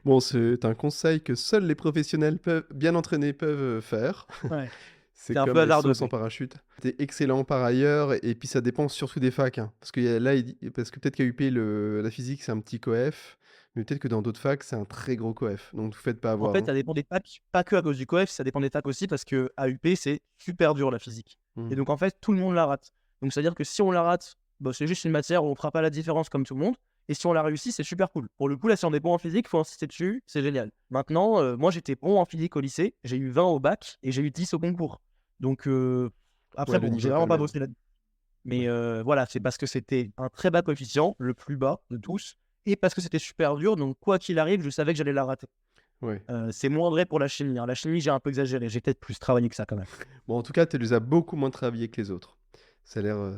Bon, c'est un conseil que seuls les professionnels bien entraînés peuvent faire. ouais, C'est c'est un peu comme les sauts hasardeux. sans parachute. T'es excellent par ailleurs, et puis ça dépend surtout des facs, hein. Parce que là, parce que peut-être qu'à UP, la physique, c'est un petit coef, mais peut-être que dans d'autres facs, c'est un très gros coef. Donc, vous faites pas En avoir, fait, hein. ça dépend des facs, pas que à cause du coef, ça dépend des facs aussi parce que à UP, c'est super dur la physique. Et Hmm. donc, en fait, tout le monde la rate. Donc, c'est-à-dire que si on la rate, bah, c'est juste une matière où on ne fera pas la différence comme tout le monde. Et si on l'a réussi, c'est super cool. Pour le coup, là, si on est bon en physique, il faut insister dessus, c'est génial. Maintenant, moi, j'étais bon en physique au lycée, j'ai eu 20 au bac et j'ai eu 10 au concours. Donc, après, Ouais, le bon, niveau j'ai est pas vraiment le pas même. bossé là. Mais Ouais. voilà, c'est parce que c'était un très bas coefficient, le plus bas de tous, et parce que c'était super dur. Donc, quoi qu'il arrive, je savais que j'allais la rater. Ouais. C'est moins vrai pour la chimie, hein. La chimie, j'ai un peu exagéré. J'ai peut-être plus travaillé que ça quand même. Bon, en tout cas, tu les as beaucoup moins travaillés que les autres.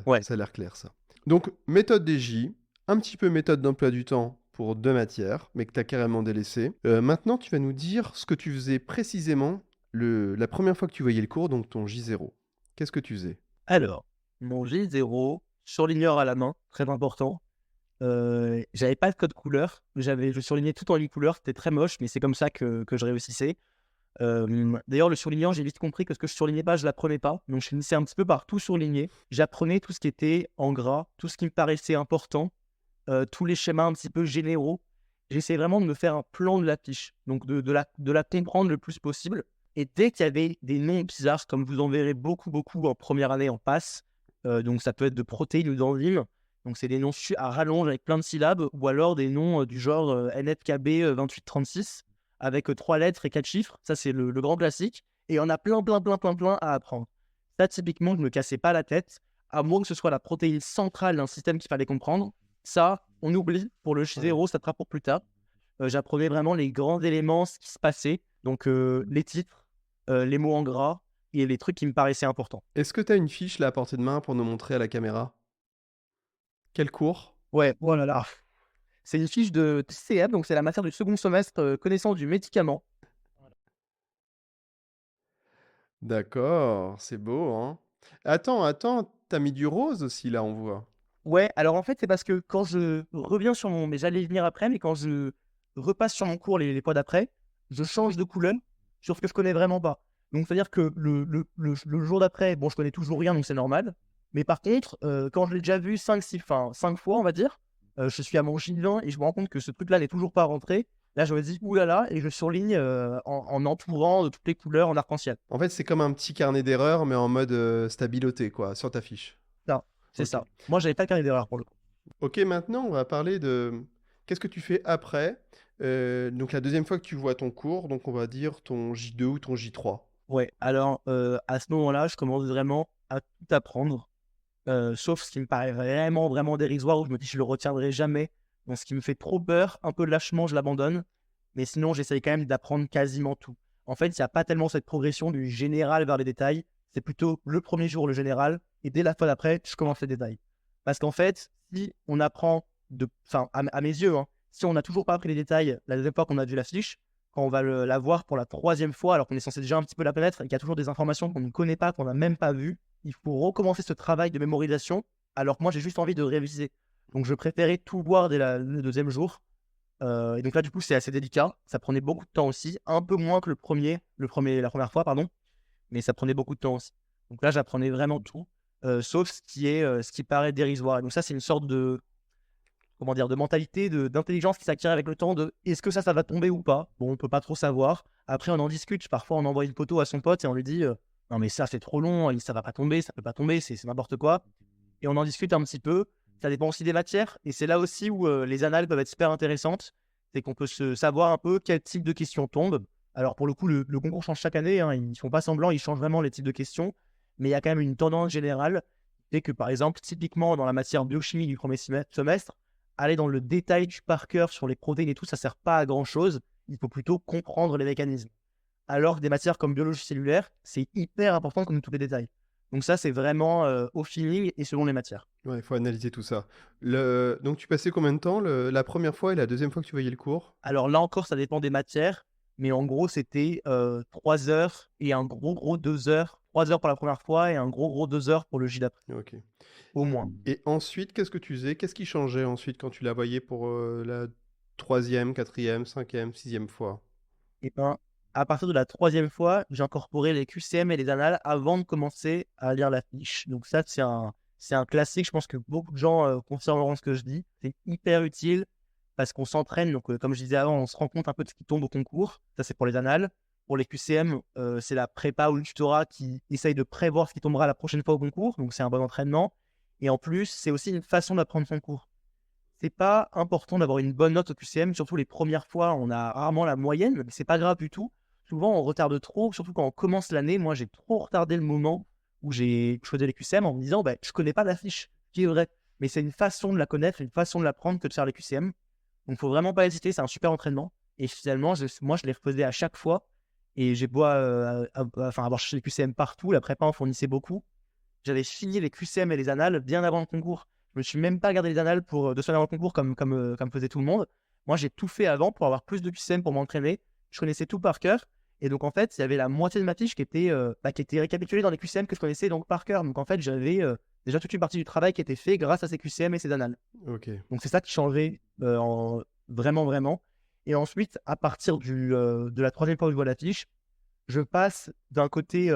Ouais. Ça a l'air clair, ça. Donc, méthode DJ, un petit peu méthode d'emploi du temps pour 2 matières, mais que tu as carrément délaissé. Maintenant, tu vas nous dire ce que tu faisais précisément la première fois que tu voyais le cours, donc ton J0. Qu'est-ce que tu faisais? Alors, mon J0, surligneur à la main, très important. J'avais pas de code couleur. Je surlignais tout en une couleur. C'était très moche, mais c'est comme ça que je réussissais. D'ailleurs, le surlignant, j'ai vite compris que ce que je surlignais pas, je l'apprenais pas. Donc, je finissais un petit peu par tout surligner. J'apprenais tout ce qui était en gras, tout ce qui me paraissait important, tous les schémas un petit peu généraux. J'essayais vraiment de me faire un plan de la fiche, donc de la comprendre le plus possible. Et dès qu'il y avait des noms bizarres, comme vous en verrez beaucoup, beaucoup en première année en passe, donc ça peut être de protéines ou d'enzymes, donc c'est des noms à rallonge avec plein de syllabes, ou alors des noms du genre NFKB 2836, avec 3 lettres et 4 chiffres. Ça, c'est le grand classique. Et il y en a plein, plein, plein, plein, plein à apprendre. Ça, typiquement, je ne me cassais pas la tête, à moins que ce soit la protéine centrale d'un système qu'il fallait comprendre. Ça, on oublie. Pour le Ouais. J0, ça sera pour plus tard. J'apprenais vraiment les grands éléments, ce qui se passait. Donc, les titres, les mots en gras et les trucs qui me paraissaient importants. Est-ce que tu as une fiche là à portée de main pour nous montrer à la caméra? Quel cours? Ouais, voilà. Là. C'est une fiche de TCM, donc c'est la matière du second semestre, connaissance du médicament. D'accord, c'est beau, hein? Attends, t'as mis du rose aussi là, on voit. Ouais, alors en fait, c'est parce que quand je reviens sur mon. Mais j'allais y venir après, mais quand je repasse sur mon cours les fois d'après, je change de couleur sur ce que je connais vraiment pas. Donc, c'est-à-dire que le jour d'après, bon, je connais toujours rien, donc c'est normal. Mais par contre, quand je l'ai déjà vu 5 fois, on va dire, je suis à mon J20 et je me rends compte que ce truc-là n'est toujours pas rentré. Là, je me dis, oulala, et je surligne en entourant de toutes les couleurs en arc-en-ciel. En fait, c'est comme un petit carnet d'erreurs, mais en mode stabiloté, quoi, sur ta fiche. Ça, c'est Ok. ça. Moi, j'avais pas le carnet d'erreur pour le coup. Ok, maintenant, on va parler de qu'est-ce que tu fais après. Donc, la deuxième fois que tu vois ton cours, donc on va dire ton J2 ou ton J3. Ouais, alors à ce moment-là, je commence vraiment à tout apprendre, sauf ce qui me paraît vraiment, vraiment dérisoire, où je me dis je le retiendrai jamais. Donc ce qui me fait trop peur, un peu de lâchement, je l'abandonne. Mais sinon, j'essaye quand même d'apprendre quasiment tout. En fait, il n'y a pas tellement cette progression du général vers les détails. C'est plutôt le premier jour le général, et dès la fois d'après, je commence les détails. Parce qu'en fait, si on apprend enfin, à mes yeux, hein, si on n'a toujours pas appris les détails la deuxième fois qu'on a vu la fiche, quand on va la voir pour la troisième fois, alors qu'on est censé déjà un petit peu la connaître et qu'il y a toujours des informations qu'on ne connaît pas, qu'on n'a même pas vues, il faut recommencer ce travail de mémorisation, alors que moi, j'ai juste envie de réviser. Donc, je préférais tout voir dès le deuxième jour. Et donc là, du coup, c'est assez délicat. Ça prenait beaucoup de temps aussi, un peu moins que la première fois, pardon, mais ça prenait beaucoup de temps aussi. Donc là, j'apprenais vraiment tout, sauf ce qui paraît dérisoire. Et donc ça, c'est une sorte de, comment dire, de mentalité, d'intelligence qui s'acquiert avec le temps de est-ce que ça va tomber ou pas. Bon, on peut pas trop savoir. Après, on en discute. Parfois, on envoie une photo à son pote et on lui dit non, mais ça, c'est trop long, ça va pas tomber, ça peut pas tomber, c'est n'importe quoi. Et on en discute un petit peu. Ça dépend aussi des matières. Et c'est là aussi où les annales peuvent être super intéressantes. C'est qu'on peut savoir un peu quel type de questions tombe. Alors, pour le coup, le concours change chaque année, hein. Ils ne font pas semblant, ils changent vraiment les types de questions. Mais il y a quand même une tendance générale. C'est que, par exemple, typiquement dans la matière biochimie du premier semestre, aller dans le détail du par cœur sur les protéines et tout, ça ne sert pas à grand-chose. Il faut plutôt comprendre les mécanismes. Alors que des matières comme biologie cellulaire, c'est hyper important qu'on ait tous les détails. Donc ça, c'est vraiment au feeling et selon les matières. Ouais, il faut analyser tout ça. Donc, tu passais combien de temps la première fois et la deuxième fois que tu voyais le cours? Alors là encore, ça dépend des matières, mais en gros, c'était 3 heures et un gros 2 heures. 3 heures pour la première fois et un gros 2 heures pour le J d'après, Ok. au moins. Et ensuite, qu'est-ce que tu faisais? Qu'est-ce qui changeait ensuite quand tu la voyais pour la troisième, quatrième, cinquième, sixième fois? Et ben, à partir de la troisième fois, j'ai incorporé les QCM et les annales avant de commencer à lire la fiche. Donc ça, c'est un classique. Je pense que beaucoup de gens confirmeront ce que je dis. C'est hyper utile parce qu'on s'entraîne. Donc, comme je disais avant, on se rend compte un peu de ce qui tombe au concours. Ça, c'est pour les annales. Pour les QCM, c'est la prépa ou le tutorat qui essaye de prévoir ce qui tombera la prochaine fois au concours. Donc, c'est un bon entraînement. Et en plus, c'est aussi une façon d'apprendre son cours. c'est pas important d'avoir une bonne note au QCM, surtout les premières fois, on a rarement la moyenne, mais c'est pas grave du tout. Souvent, on retarde trop, surtout quand on commence l'année. Moi, j'ai trop retardé le moment où je faisais les QCM en me disant, je connais pas la fiche, ce qui est vrai. Mais c'est une façon de la connaître, une façon de l'apprendre que de faire les QCM. Donc, faut vraiment pas hésiter, c'est un super entraînement. Et finalement, moi, je les refaisais à chaque fois. Et j'ai beau avoir cherché les QCM partout, la prépa en fournissait beaucoup. J'avais fini les QCM et les annales bien avant le concours. Je me suis même pas gardé les annales pour 2 semaines avant le concours comme faisait tout le monde. Moi, j'ai tout fait avant pour avoir plus de QCM pour m'entraîner. Je connaissais tout par cœur. Et donc, en fait, il y avait la moitié de ma fiche qui était récapitulée dans les QCM que je connaissais donc par cœur. Donc, en fait, j'avais déjà toute une partie du travail qui était fait grâce à ces QCM et ces annales. Ok. Donc, c'est ça qui changeait vraiment, vraiment. Et ensuite, à partir de la troisième fois où je vois la fiche, je passe d'un côté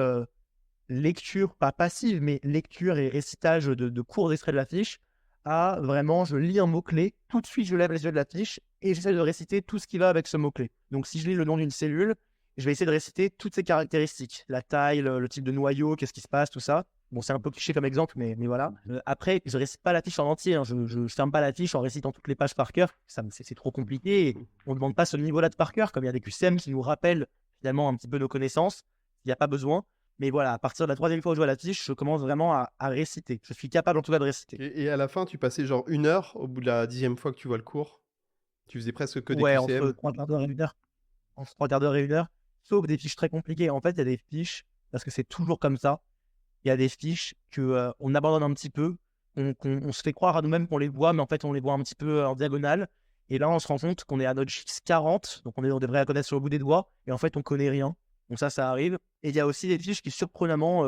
lecture, pas passive, mais lecture et récitage de courts extraits de la fiche, à vraiment, je lis un mot-clé, tout de suite, je lève les yeux de la fiche et j'essaie de réciter tout ce qui va avec ce mot-clé. Donc, si je lis le nom d'une cellule, je vais essayer de réciter toutes ses caractéristiques, la taille, le type de noyau, qu'est-ce qui se passe, tout ça. Bon, c'est un peu cliché comme exemple, mais voilà. Après, je ne récite pas la fiche en entier, hein. Je ne ferme pas la fiche en récitant toutes les pages par cœur. C'est trop compliqué. Et on ne demande pas ce niveau-là de par cœur, comme il y a des QCM qui nous rappellent finalement un petit peu nos connaissances. Il n'y a pas besoin. Mais voilà, à partir de la troisième fois où je vois la fiche, je commence vraiment à réciter. Je suis capable en tout cas de réciter. Et à la fin, tu passais genre 1 heure au bout de la 10e fois que tu vois le cours. Tu faisais presque que des Ouais, entre QCM. 3 quarts d'heure et 1 heure. Entre 3 quarts d'heure et 1 heure. Sauf des fiches très compliquées. En fait, il y a des fiches, parce que c'est toujours comme ça, il y a des fiches qu'on abandonne un petit peu. On se fait croire à nous-mêmes qu'on les voit, mais en fait, on les voit un petit peu en diagonale. Et là, on se rend compte qu'on est à notre X40, donc on devrait la connaître sur le bout des doigts, et en fait, on connaît rien. Donc ça arrive. Et il y a aussi des fiches qui, surprenamment,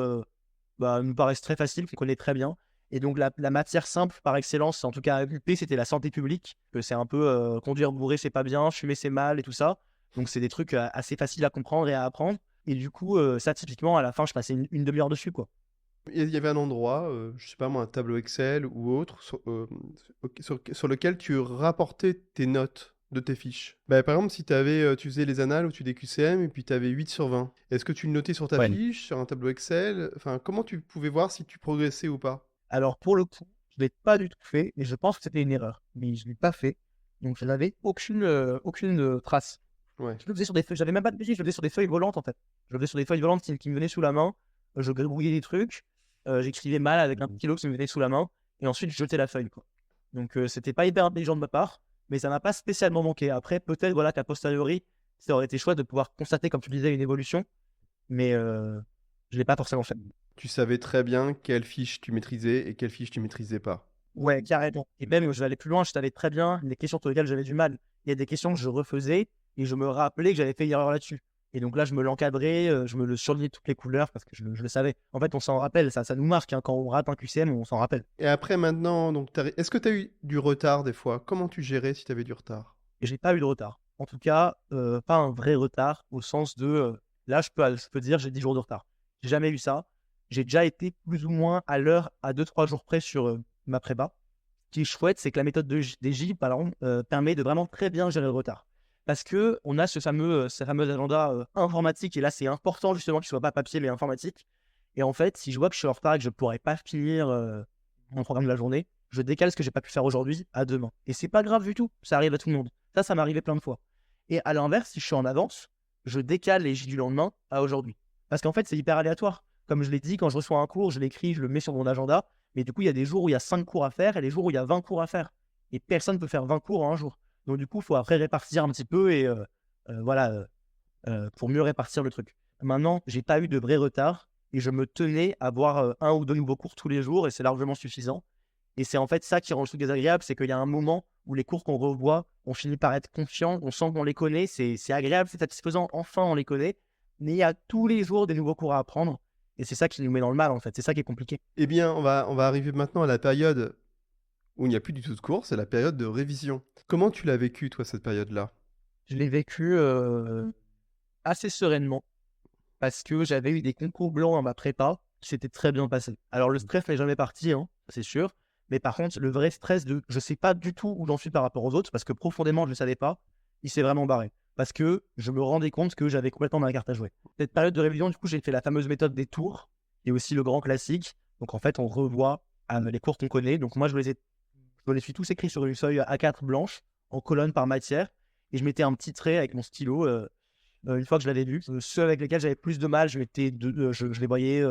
nous paraissent très faciles, qu'on connaît très bien. Et donc, la matière simple par excellence, en tout cas à UP, c'était la santé publique, que c'est un peu conduire bourré, c'est pas bien, fumer, c'est mal, et tout ça. Donc, c'est des trucs assez faciles à comprendre et à apprendre. Et du coup, ça, typiquement, à la fin, je passais une demi-heure dessus, quoi. Il y avait un endroit, je sais pas moi, un tableau Excel ou autre, sur lequel tu rapportais tes notes de tes fiches. Bah, par exemple, si tu faisais les annales ou tu des QCM et puis tu avais 8 sur 20, est-ce que tu le notais sur ta Ouais. fiche, sur un tableau Excel? Enfin, comment tu pouvais voir si tu progressais ou pas? Alors, pour le coup, je ne l'ai pas du tout fait, et je pense que c'était une erreur. Mais je ne l'ai pas fait. Donc, je n'avais aucune trace. Ouais. Je le faisais sur des feuilles, j'avais même pas de fichier, je le faisais sur des feuilles volantes, en fait. Je le faisais sur des feuilles volantes qui me venaient sous la main. Je gribouillais des trucs. J'écrivais mal avec un stylo qui me venait sous la main. Et ensuite, je jetais la feuille, quoi. Donc, c'était pas hyper intelligent de ma part, mais ça m'a pas spécialement manqué. Après, peut-être voilà, qu'à posteriori, ça aurait été chouette de pouvoir constater, comme tu disais, une évolution. Mais je l'ai pas forcément fait. Tu savais très bien quelle fiche tu maîtrisais et quelle fiche tu maîtrisais pas. Ouais, carrément. Et même, je vais aller plus loin, je savais très bien les questions sur lesquelles j'avais du mal. Il y a des questions que je refaisais et je me rappelais que j'avais fait une erreur là-dessus. Et donc là, je me l'encadrais, je me le surlignais toutes les couleurs parce que je le savais. En fait, on s'en rappelle, ça nous marque, hein. Quand on rate un QCM, on s'en rappelle. Et après, maintenant, donc, est-ce que tu as eu du retard des fois? Comment tu gérais si tu avais du retard? Et j'ai pas eu de retard. En tout cas, pas un vrai retard au sens de là, je peux dire j'ai 10 jours de retard. J'ai jamais eu ça. J'ai déjà été plus ou moins à l'heure, à 2-3 jours près sur ma prépa. Ce qui est chouette, c'est que la méthode des J permet de vraiment très bien gérer le retard. Parce que on a ce fameux agenda informatique, et là, c'est important justement qu'il ne soit pas papier, mais informatique. Et en fait, si je vois que je suis en retard et que je ne pourrais pas finir mon programme de la journée, je décale ce que j'ai pas pu faire aujourd'hui à demain. Et c'est pas grave du tout, ça arrive à tout le monde. Ça m'est arrivé plein de fois. Et à l'inverse, si je suis en avance, je décale les J du lendemain à aujourd'hui. Parce qu'en fait, c'est hyper aléatoire. Comme je l'ai dit, quand je reçois un cours, je l'écris, je le mets sur mon agenda. Mais du coup, il y a des jours où il y a 5 cours à faire et des jours où il y a 20 cours à faire. Et personne ne peut faire 20 cours en un jour. Donc du coup, il faut après répartir un petit peu et pour mieux répartir le truc. Maintenant, j'ai pas eu de vrai retard et je me tenais à voir 1 ou 2 nouveaux cours tous les jours et c'est largement suffisant. Et c'est en fait ça qui rend le truc désagréable, c'est qu'il y a un moment où les cours qu'on revoit, on finit par être confiant, on sent qu'on les connaît, c'est agréable, c'est satisfaisant, enfin on les connaît, mais il y a tous les jours des nouveaux cours à apprendre et c'est ça qui nous met dans le mal en fait, c'est ça qui est compliqué. Eh bien, on va arriver maintenant à la période où il n'y a plus du tout de cours, c'est la période de révision. Comment tu l'as vécu, toi, cette période-là? Je l'ai vécu assez sereinement parce que j'avais eu des concours blancs dans ma prépa qui s'étaient très bien passés. Alors le stress n'est jamais parti, hein, c'est sûr, mais par contre le vrai stress de je sais pas du tout où j'en suis par rapport aux autres parce que profondément je ne savais pas, il s'est vraiment barré. Parce que je me rendais compte que j'avais complètement ma carte à jouer. Cette période de révision, du coup, j'ai fait la fameuse méthode des tours et aussi le grand classique. Donc en fait, on revoit les cours qu'on connaît. Donc moi, je Je me les suis tous écrits sur une feuille A4 blanche, en colonne par matière, et je mettais un petit trait avec mon stylo une fois que je l'avais vu. Ceux avec lesquels j'avais plus de mal, je les voyais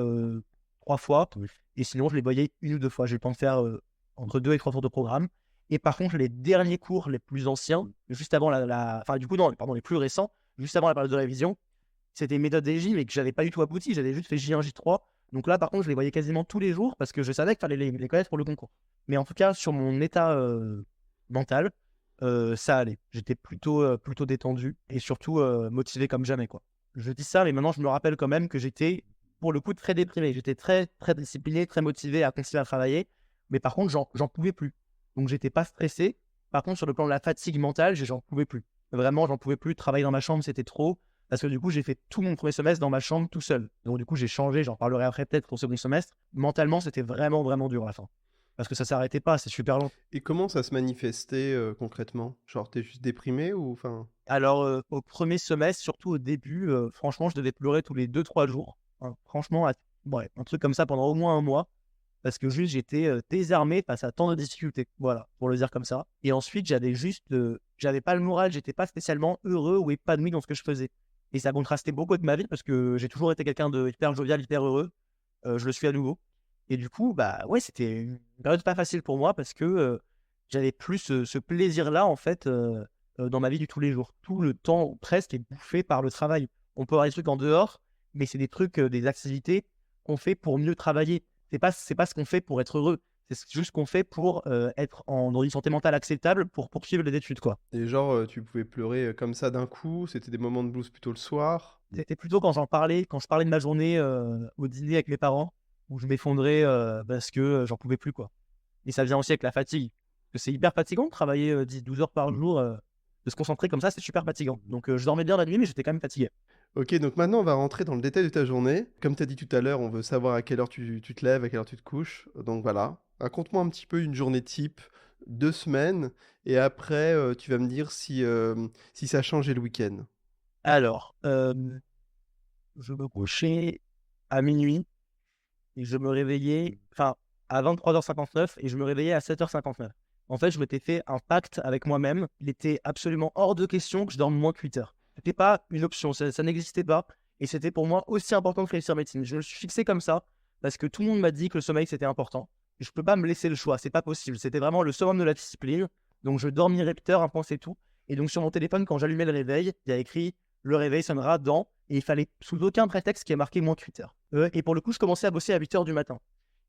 3 fois, et sinon je les voyais 1 ou 2 fois. J'ai eu le temps de faire entre 2 et 3 tours de programme. Et par contre, les derniers cours les plus anciens, juste avant enfin du coup non, pardon, les plus récents, juste avant la période de révision, c'était une méthode DJ, mais que j'avais pas du tout abouti. J'avais juste fait J1, J3. Donc là, par contre, je les voyais quasiment tous les jours parce que je savais qu'il fallait les connaître pour le concours. Mais en tout cas, sur mon état mental, ça allait. J'étais plutôt détendu et surtout motivé comme jamais, quoi. Je dis ça, mais maintenant, je me rappelle quand même que j'étais, pour le coup, très déprimé. J'étais très, très discipliné, très motivé à continuer à travailler. Mais par contre, j'en pouvais plus. Donc, j'étais pas stressé. Par contre, sur le plan de la fatigue mentale, j'en pouvais plus. Vraiment, j'en pouvais plus. Travailler dans ma chambre, c'était trop. Parce que du coup, j'ai fait tout mon premier semestre dans ma chambre tout seul. Donc du coup, j'ai changé, j'en parlerai après peut-être au second semestre. Mentalement, c'était vraiment, vraiment dur à la fin. Parce que ça s'arrêtait pas, c'est super long. Et comment ça se manifestait concrètement? Genre, t'es juste déprimé ou enfin... Alors, au premier semestre, surtout au début, franchement, je devais pleurer tous les 2-3 jours. Hein. Franchement, ouais, un truc comme ça pendant au moins un mois. Parce que juste, j'étais désarmé face à tant de difficultés. Voilà, pour le dire comme ça. Et ensuite, j'avais pas le moral, j'étais pas spécialement heureux ou épanoui dans ce que je faisais. Et ça contrastait beaucoup avec ma vie parce que j'ai toujours été quelqu'un de hyper jovial, hyper heureux. Je le suis à nouveau. Et du coup, bah ouais, c'était une période pas facile pour moi parce que j'avais plus ce plaisir-là, en fait, dans ma vie du tous les jours. Tout le temps, presque, est bouffé par le travail. On peut avoir des trucs en dehors, mais c'est des trucs, des activités qu'on fait pour mieux travailler. C'est pas ce qu'on fait pour être heureux. C'est juste ce qu'on fait pour être dans une santé mentale acceptable pour poursuivre les études, quoi. Et genre, tu pouvais pleurer comme ça d'un coup, c'était des moments de blues plutôt le soir. C'était plutôt quand je parlais de ma journée au dîner avec mes parents, où je m'effondrais parce que j'en pouvais plus, quoi. Et ça vient aussi avec la fatigue. Parce que c'est hyper fatigant de travailler 10-12 heures par jour, de se concentrer comme ça, c'est super fatigant. Donc je dormais bien la nuit, mais j'étais quand même fatigué. Ok, donc maintenant on va rentrer dans le détail de ta journée. Comme tu as dit tout à l'heure, on veut savoir à quelle heure tu te lèves, à quelle heure tu te couches. Donc voilà, raconte-moi un petit peu une journée type, 2 semaines, et après tu vas me dire si ça a changé le week-end. Alors, je me couchais à minuit et je me réveillais, enfin, à 23h59 et je me réveillais à 7h59. En fait, je m'étais fait un pacte avec moi-même. Il était absolument hors de question que je dorme moins que 8 heures. C'était pas une option, ça n'existait pas. Et c'était pour moi aussi important que réussir médecine. Je me suis fixé comme ça parce que tout le monde m'a dit que le sommeil c'était important. Et je peux pas me laisser le choix, c'est pas possible. C'était vraiment le summum de la discipline. Donc je dormirais 8 heures, un point c'est tout. Et donc sur mon téléphone, quand j'allumais le réveil, il y a écrit le réveil sonnera dans, et il fallait sous aucun prétexte qu'il y ait marqué moins que 8 heures. Et pour le coup, je commençais à bosser à 8 heures du matin.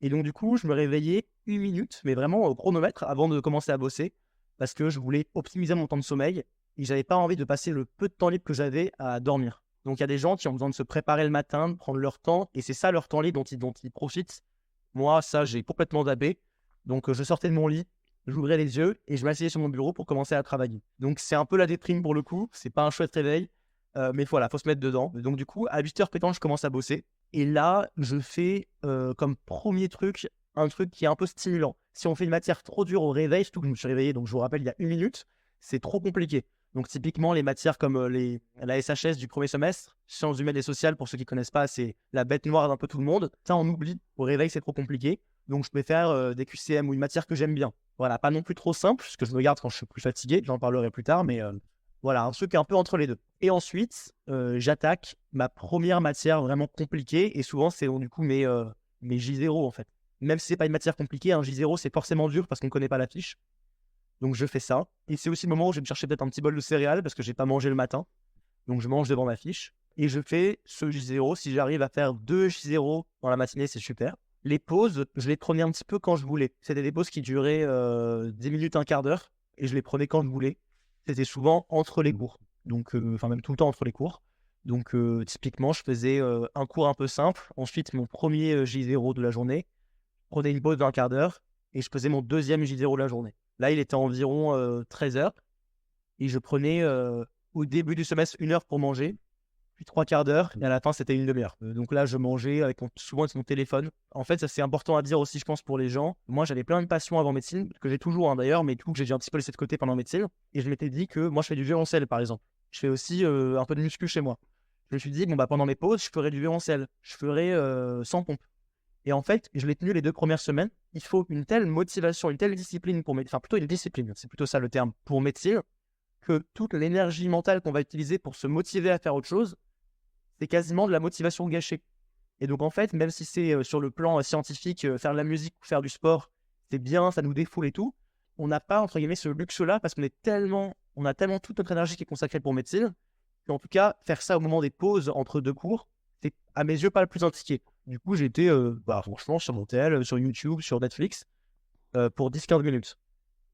Et donc, du coup, je me réveillais 1 minute, mais vraiment au chronomètre avant de commencer à bosser, parce que je voulais optimiser mon temps de sommeil et j'avais pas envie de passer le peu de temps libre que j'avais à dormir. Donc, il y a des gens qui ont besoin de se préparer le matin, de prendre leur temps, et c'est ça leur temps libre dont ils profitent. Moi, ça, j'ai complètement zappé. Donc, je sortais de mon lit, j'ouvrais les yeux et je m'asseyais sur mon bureau pour commencer à travailler. Donc, c'est un peu la déprime pour le coup, c'est pas un chouette réveil, mais voilà, faut se mettre dedans. Donc, du coup, à 8h pétant, je commence à bosser. Et là, je fais comme premier truc, un truc qui est un peu stimulant. Si on fait une matière trop dure au réveil, surtout que je me suis réveillé, donc je vous rappelle, il y a 1 minute, c'est trop compliqué. Donc typiquement, les matières comme la SHS du premier semestre, sciences humaines et sociales, pour ceux qui ne connaissent pas, c'est la bête noire d'un peu tout le monde. Ça, on oublie. Au réveil, c'est trop compliqué. Donc je préfère des QCM ou une matière que j'aime bien. Voilà, pas non plus trop simple, parce que je me garde quand je suis plus fatigué, j'en parlerai plus tard, mais voilà, un truc un peu entre les deux. Et ensuite, j'attaque ma première matière vraiment compliquée. Et souvent, c'est du coup mes J0 en fait. Même si c'est pas une matière compliquée, un J0 c'est forcément dur parce qu'on ne connaît pas la fiche. Donc je fais ça. Et c'est aussi le moment où je vais me chercher peut-être un petit bol de céréales parce que j'ai pas mangé le matin. Donc je mange devant ma fiche. Et je fais ce J0. Si j'arrive à faire 2 J0 dans la matinée, c'est super. Les pauses, je les prenais un petit peu quand je voulais. C'était des pauses qui duraient 10 minutes, un quart d'heure. Et je les prenais quand je voulais. C'était souvent entre les cours. Donc, enfin, même tout le temps entre les cours. Donc, typiquement, je faisais un cours un peu simple. Ensuite, mon premier J0 de la journée. Je prenais une pause d'un quart d'heure. Et je faisais mon deuxième J0 de la journée. Là, il était environ 13 heures. Et je prenais au début du semestre 1 heure pour manger, puis 3 quarts d'heure, et à la fin, c'était une demi-heure. Donc là, je mangeais souvent avec mon téléphone. En fait, ça c'est important à dire aussi, je pense, pour les gens. Moi, j'avais plein de passions avant médecine, que j'ai toujours d'ailleurs, mais du coup, que j'ai un petit peu laissé de côté pendant médecine. Et je m'étais dit que moi, je fais du violoncelle, par exemple. Je fais aussi un peu de muscu chez moi. Je me suis dit, bon, bah, pendant mes pauses, je ferai du violoncelle. Je ferai sans pompe. Et en fait, je l'ai tenu les 2 premières semaines. Il faut une telle motivation, une telle discipline pour enfin plutôt une discipline, c'est plutôt ça le terme, pour médecine, que toute l'énergie mentale qu'on va utiliser pour se motiver à faire autre chose, c'est quasiment de la motivation gâchée. Et donc en fait, même si c'est sur le plan scientifique, faire de la musique ou faire du sport, c'est bien, ça nous défoule et tout, on n'a pas entre guillemets ce luxe-là parce on a tellement toute notre énergie qui est consacrée pour médecine, qu'en tout cas, faire ça au moment des pauses entre 2 cours, c'est à mes yeux pas le plus indiqué. Du coup, j'étais franchement sur mon tel, sur YouTube, sur Netflix, pour 10-15 minutes.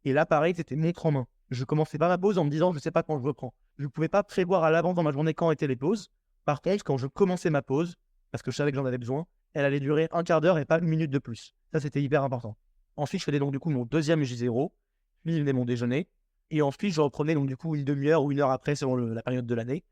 Et là, pareil, c'était montre en main. Je commençais pas ma pause en me disant, je sais pas quand je reprends. Je ne pouvais pas prévoir à l'avance dans ma journée quand étaient les pauses. Par contre, quand je commençais ma pause, parce que je savais que j'en avais besoin, elle allait durer un quart d'heure et pas une minute de plus. Ça, c'était hyper important. Ensuite, je faisais donc du coup mon deuxième J0, puis venait mon déjeuner. Et ensuite, je reprenais donc du coup une demi-heure ou 1 heure après, selon la période de l'année.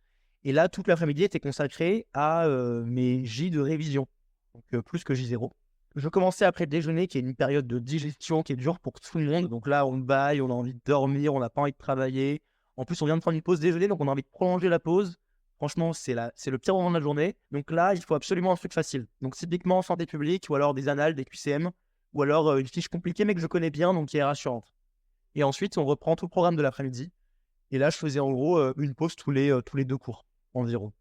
Et là, toute l'après-midi était consacrée à mes J de révision, donc plus que J0. Je commençais après le déjeuner, qui est une période de digestion qui est dure pour tout le monde. Donc là, on baille, on a envie de dormir, on n'a pas envie de travailler. En plus, on vient de prendre une pause déjeuner, donc on a envie de prolonger la pause. Franchement, c'est le pire moment de la journée. Donc là, il faut absolument un truc facile. Donc typiquement, santé publique, ou alors des annales, des QCM, ou alors une fiche compliquée, mais que je connais bien, donc qui est rassurante. Et ensuite, on reprend tout le programme de l'après-midi. Et là, je faisais en gros une pause tous les 2 cours environ.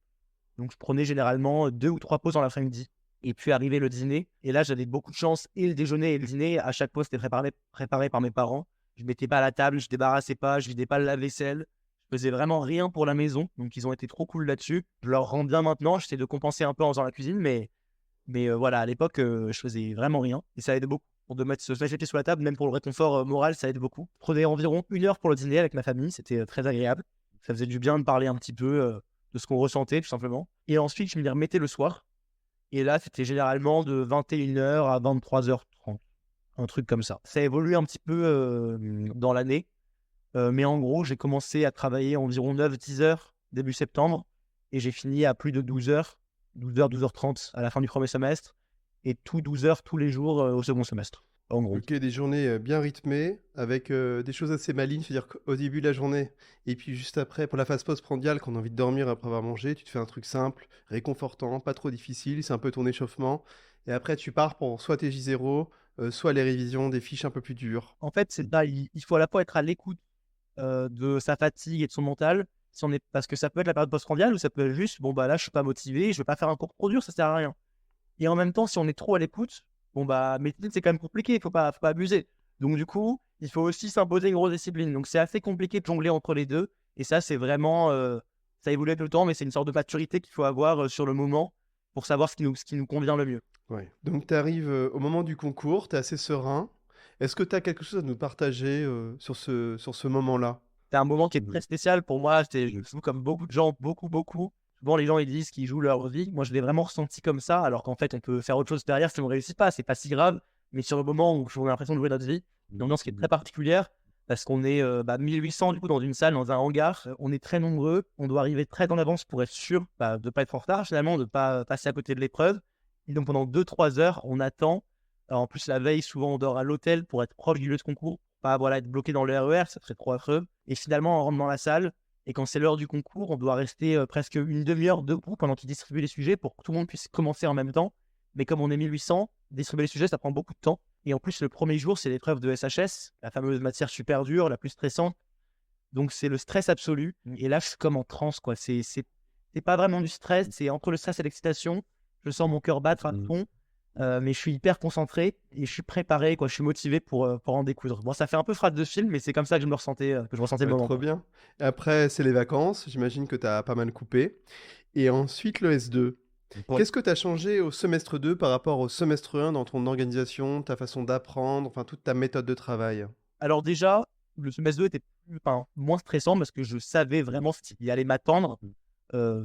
Donc, je prenais généralement 2 ou 3 pauses dans l'après-midi. Et puis, arrivait le dîner. Et là, j'avais beaucoup de chance. Et le déjeuner et le dîner, à chaque pause, c'était préparé par mes parents. Je ne mettais pas à la table, je ne débarrassais pas, je ne vidais pas le lave-vaisselle. Je faisais vraiment rien pour la maison. Donc, ils ont été trop cool là-dessus. Je leur rends bien maintenant. J'essaie de compenser un peu en faisant la cuisine. Mais voilà, à l'époque, je faisais vraiment rien. Et ça aide beaucoup. Pour de se mettre les pieds sur la table, même pour le réconfort moral, ça aide beaucoup. Je prenais environ 1 heure pour le dîner avec ma famille. C'était très agréable. Ça faisait du bien de parler un petit peu de ce qu'on ressentait, tout simplement. Et ensuite, je me les remettais le soir. Et là, c'était généralement de 21 h à 23 h 30. Un truc comme ça. Ça a évolué un petit peu dans l'année. Mais en gros, j'ai commencé à travailler environ 9-10 heures début septembre. Et j'ai fini à plus de 12 h, 12 h, 12 h 30 à la fin du premier semestre. Et tout 12 heures tous les jours au second semestre, en gros. Ok, des journées bien rythmées, avec des choses assez malignes, c'est-à-dire qu'au début de la journée, et puis juste après, pour la phase postprandiale, quand on a envie de dormir après avoir mangé, tu te fais un truc simple, réconfortant, pas trop difficile, c'est un peu ton échauffement, et après tu pars pour soit tes J0, soit les révisions des fiches un peu plus dures. En fait, c'est là, il faut à la fois être à l'écoute de sa fatigue et de son mental, parce que ça peut être la période postprandiale ou ça peut être juste, bon bah là je suis pas motivé, je vais pas faire un cours trop dur, ça sert à rien. Et en même temps, si on est trop à l'écoute, bon bah médecine c'est quand même compliqué, faut pas abuser. Donc du coup, il faut aussi s'imposer une grosse discipline. Donc c'est assez compliqué de jongler entre les deux. Et ça, c'est vraiment, ça évolue avec le temps, mais c'est une sorte de maturité qu'il faut avoir sur le moment pour savoir ce qui nous convient le mieux. Ouais. Donc tu arrives au moment du concours, tu es assez serein. Est-ce que tu as quelque chose à nous partager sur ce moment-là? C'est un moment qui est très spécial pour moi. Je joue comme beaucoup de gens, beaucoup, beaucoup. Souvent, les gens ils disent qu'ils jouent leur vie. Moi, je l'ai vraiment ressenti comme ça, alors qu'en fait, on peut faire autre chose derrière si on ne réussit pas. C'est pas si grave. Mais sur le moment où on a l'impression de jouer notre vie, une ambiance qui est très particulière parce qu'on est 1800 du coup dans une salle, dans un hangar. On est très nombreux. On doit arriver très en avance pour être sûr de ne pas être en retard, finalement, de ne pas passer à côté de l'épreuve. Et donc, pendant 2-3 heures, on attend. Alors, en plus, la veille, souvent, on dort à l'hôtel pour être proche du lieu de concours. Pas être bloqué dans le RER, ça serait trop affreux. Et finalement, on rentre dans la salle. Et quand c'est l'heure du concours, on doit rester presque une demi-heure debout pendant qu'ils distribuent les sujets pour que tout le monde puisse commencer en même temps. Mais comme on est 1800, distribuer les sujets, ça prend beaucoup de temps. Et en plus, le premier jour, c'est l'épreuve de SHS, la fameuse matière super dure, la plus stressante. Donc, c'est le stress absolu. Et là, je suis comme en transe, quoi. C'est pas vraiment du stress, c'est entre le stress et l'excitation. Je sens mon cœur battre à fond. Mais je suis hyper concentré et je suis préparé, quoi. Je suis motivé pour en découdre. Bon, ça fait un peu phrase de film, mais c'est comme ça que je me ressentais, que je ressentais le Ouais, moment, trop quoi. bien. Après, c'est les vacances, j'imagine que tu as pas mal coupé. Et ensuite, le S2. Ouais. Qu'est-ce que tu as changé au semestre 2 par rapport au semestre 1 dans ton organisation, ta façon d'apprendre, enfin toute ta méthode de travail? Alors déjà, le semestre 2 était moins stressant parce que je savais vraiment ce qui allait m'attendre,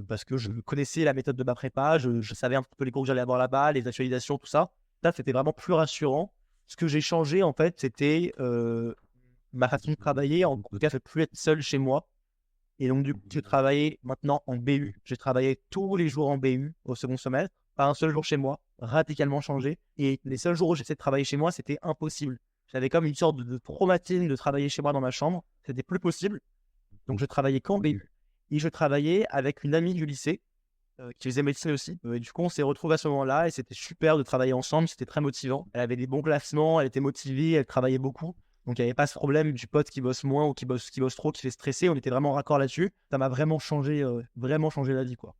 parce que je connaissais la méthode de ma prépa, je savais un petit peu les cours que j'allais avoir là-bas, les actualisations, tout ça. Là, c'était vraiment plus rassurant. Ce que j'ai changé, en fait, c'était ma façon de travailler. En tout cas, je ne plus être seul chez moi. Et donc, du coup, je travaillais maintenant en BU. J'ai travaillé tous les jours en BU au second semestre, pas un seul jour chez moi, radicalement changé. Et les seuls jours où j'essayais de travailler chez moi, c'était impossible. J'avais comme une sorte de traumatisme de travailler chez moi dans ma chambre. C'était plus possible. Donc, je travaillais qu'en BU. Et je travaillais avec une amie du lycée qui faisait médecine aussi. Et du coup, on s'est retrouvés à ce moment-là et c'était super de travailler ensemble. C'était très motivant. Elle avait des bons classements, elle était motivée, elle travaillait beaucoup. Donc, il n'y avait pas ce problème du pote qui bosse moins ou qui bosse trop, qui fait stresser. On était vraiment raccord là-dessus. Ça m'a vraiment changé la vie, quoi.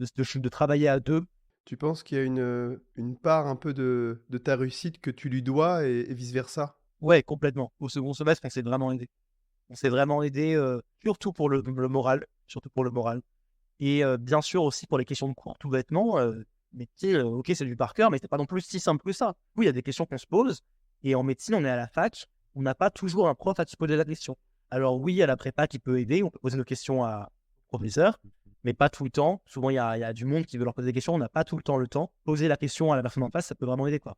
De travailler à deux. Tu penses qu'il y a une part un peu de ta réussite que tu lui dois et vice-versa? Ouais, complètement. Au second semestre, on s'est vraiment aidé. On s'est vraiment aidé, surtout pour le moral. Surtout pour le moral. Et bien sûr aussi pour les questions de cours, tout bêtement. Mais tu sais, ok, c'est du par cœur, mais c'est pas non plus si simple que ça. Oui, il y a des questions qu'on se pose. Et en médecine, on est à la fac. On n'a pas toujours un prof à se poser la question. Alors oui, à la prépa qui peut aider. On peut poser nos questions au professeur, mais pas tout le temps. Souvent, il y a du monde qui veut leur poser des questions. On n'a pas tout le temps le temps. Poser la question à la personne en face, ça peut vraiment aider, quoi.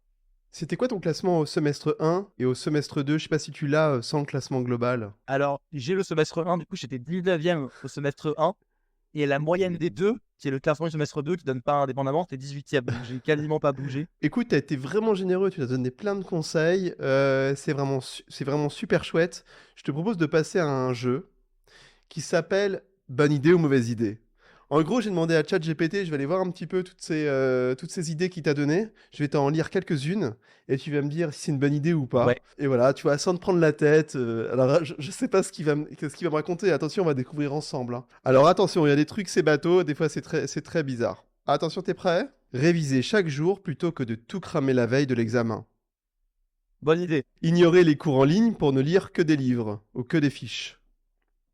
C'était quoi ton classement au semestre 1 et au semestre 2? Je sais pas si tu l'as sans le classement global. Alors, j'ai le semestre 1, du coup, j'étais 19e au semestre 1. Et la moyenne des deux, qui est le classement du semestre 2, qui donne pas indépendamment, c'était 18e. Donc, j'ai quasiment pas bougé. Écoute, t'as été vraiment généreux, tu as donné plein de conseils, c'est vraiment super chouette. Je te propose de passer à un jeu qui s'appelle Bonne idée ou mauvaise idée. En gros, j'ai demandé à ChatGPT, je vais aller voir un petit peu toutes ces idées qu'il t'a données. Je vais t'en lire quelques-unes et tu vas me dire si c'est une bonne idée ou pas. Ouais. Et voilà, tu vois, sans te prendre la tête. Alors, je sais pas ce qu'il va me raconter. Attention, on va découvrir ensemble, hein. Alors, attention, il y a des trucs, c'est bateau. Des fois, c'est très bizarre. Attention, t'es prêt? Réviser chaque jour plutôt que de tout cramer la veille de l'examen. Bonne idée. Ignorer les cours en ligne pour ne lire que des livres ou que des fiches.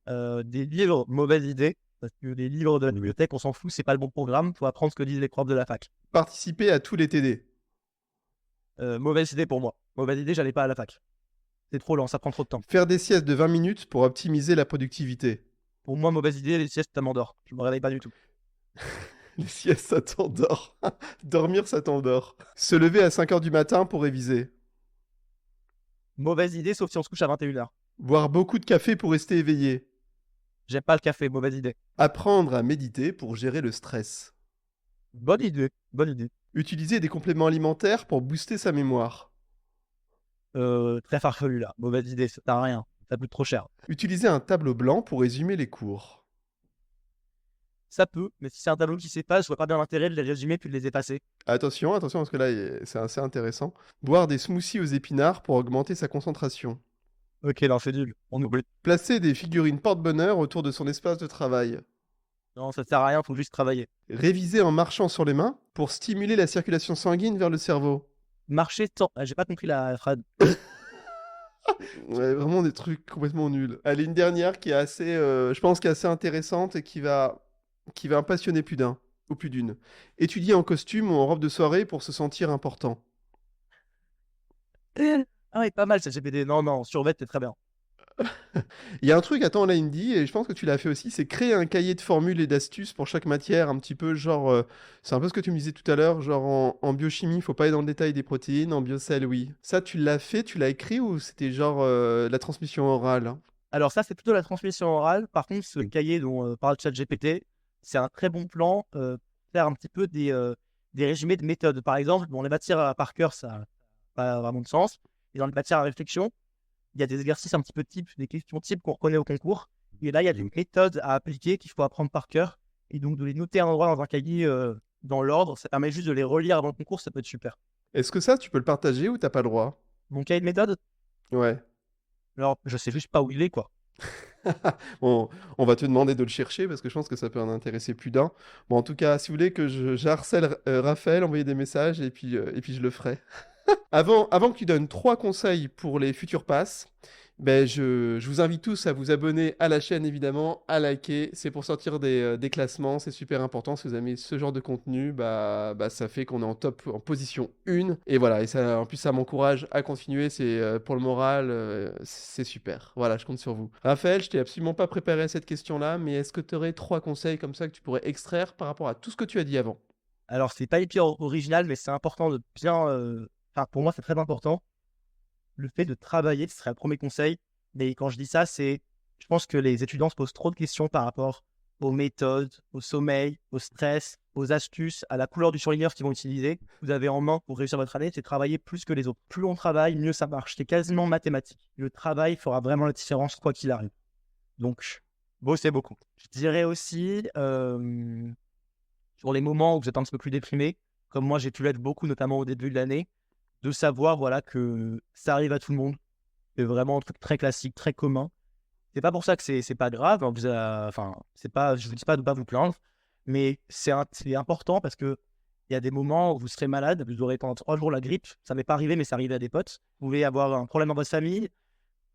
Des livres, mauvaise idée. Parce que les livres de la bibliothèque, on s'en fout, c'est pas le bon programme. Faut apprendre ce que disent les profs de la fac. Participer à tous les TD. Mauvaise idée pour moi. Mauvaise idée, j'allais pas à la fac. C'est trop lent, ça prend trop de temps. Faire des siestes de 20 minutes pour optimiser la productivité. Pour moi, mauvaise idée, les siestes, ça m'endort. Je me réveille pas du tout. Les siestes, ça t'endort. Dormir, ça t'endort. Se lever à 5 heures du matin pour réviser. Mauvaise idée, sauf si on se couche à 21h. Boire beaucoup de café pour rester éveillé. J'aime pas le café, mauvaise idée. Apprendre à méditer pour gérer le stress. Bonne idée, bonne idée. Utiliser des compléments alimentaires pour booster sa mémoire. Très farfelu là. Mauvaise idée, ça sert à rien. Ça coûte trop cher. Utiliser un tableau blanc pour résumer les cours. Ça peut, mais si c'est un tableau qui s'efface, je vois pas bien l'intérêt de les résumer puis de les effacer. Attention, attention, parce que là, c'est assez intéressant. Boire des smoothies aux épinards pour augmenter sa concentration. Ok, non, c'est nul. On oublie. Placer des figurines porte-bonheur autour de son espace de travail. Non, ça sert à rien, faut juste travailler. Réviser en marchant sur les mains pour stimuler la circulation sanguine vers le cerveau. Marcher tant. J'ai pas compris la phrase. Ouais, vraiment des trucs complètement nuls. Allez, une dernière qui est assez, je pense, qui est assez intéressante et qui va passionner plus d'un ou plus d'une. Étudier en costume ou en robe de soirée pour se sentir important. Ah ouais, pas mal ça GPT. Non, non, survêt, c'est très bien. Il y a un truc, attends, là, il me dit, et je pense que tu l'as fait aussi, c'est créer un cahier de formules et d'astuces pour chaque matière, un petit peu genre, c'est un peu ce que tu me disais tout à l'heure, genre en biochimie, il faut pas aller dans le détail des protéines, en biocell, oui. Ça, tu l'as fait, tu l'as écrit ou c'était genre la transmission orale? Alors ça, c'est plutôt la transmission orale. Par contre, ce cahier dont parle ChatGPT, c'est un très bon plan faire un petit peu des résumés de méthodes. Par exemple, bon, les matières par cœur, ça n'a pas vraiment de sens. Et dans les matières à réflexion, il y a des exercices un petit peu types, des questions types qu'on reconnaît au concours. Et là, il y a des méthodes à appliquer qu'il faut apprendre par cœur. Et donc, de les noter à un endroit dans un cahier dans l'ordre, ça permet juste de les relire avant le concours, ça peut être super. Est-ce que ça, tu peux le partager ou t'as pas le droit? Mon cahier de méthode, Ouais. alors, je sais juste pas où il est, quoi. Bon, on va te demander de le chercher parce que je pense que ça peut en intéresser plus d'un. Bon, en tout cas, si vous voulez que j'harcèle Raphaël, envoyez des messages et puis je le ferai. Avant que tu donnes 3 conseils pour les futurs passes, ben je vous invite tous à vous abonner à la chaîne évidemment, à liker. C'est pour sortir des classements, c'est super important. Si vous aimez ce genre de contenu, bah ça fait qu'on est en top, en position 1. Et voilà, et ça, en plus ça m'encourage à continuer. C'est pour le moral, c'est super. Voilà, je compte sur vous. Raphaël, je t'ai absolument pas préparé à cette question-là, mais est-ce que tu aurais 3 conseils comme ça que tu pourrais extraire par rapport à tout ce que tu as dit avant? Alors, c'est pas hyper original, mais c'est important de bien. Enfin, pour moi, c'est très important. Le fait de travailler, ce serait le premier conseil. Mais quand je dis ça, c'est. Je pense que les étudiants se posent trop de questions par rapport aux méthodes, au sommeil, au stress, aux astuces, à la couleur du surligneur qu'ils vont utiliser. Vous avez en main pour réussir votre année, c'est travailler plus que les autres. Plus on travaille, mieux ça marche. C'est quasiment mathématique. Le travail fera vraiment la différence quoi qu'il arrive. Donc, bossez beaucoup. Je dirais aussi. sur les moments où vous êtes un petit peu plus déprimé, comme moi j'ai pu l'être beaucoup, notamment au début de l'année, de savoir voilà, que ça arrive à tout le monde. C'est vraiment un truc très classique, très commun. C'est pas pour ça que c'est pas grave, hein, enfin, c'est pas, je vous dis pas de pas vous plaindre, mais c'est important parce que il y a des moments où vous serez malade, vous aurez pendant 3 jours la grippe. Ça m'est pas arrivé, mais ça arrive à des potes. Vous pouvez avoir un problème dans votre famille,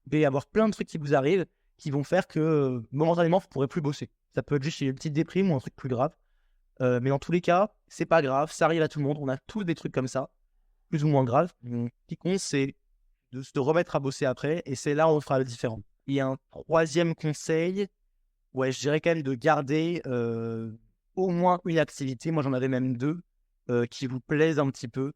vous pouvez avoir plein de trucs qui vous arrivent, qui vont faire que momentanément, vous pourrez plus bosser. Ça peut être juste une petite déprime ou un truc plus grave. Mais dans tous les cas, c'est pas grave, ça arrive à tout le monde. On a tous des trucs comme ça, plus ou moins graves. Ce qui compte, c'est de se remettre à bosser après, et c'est là où on fera le différent. Il y a un troisième conseil, ouais, je dirais quand même de garder au moins une activité. Moi, j'en avais même deux qui vous plaisent un petit peu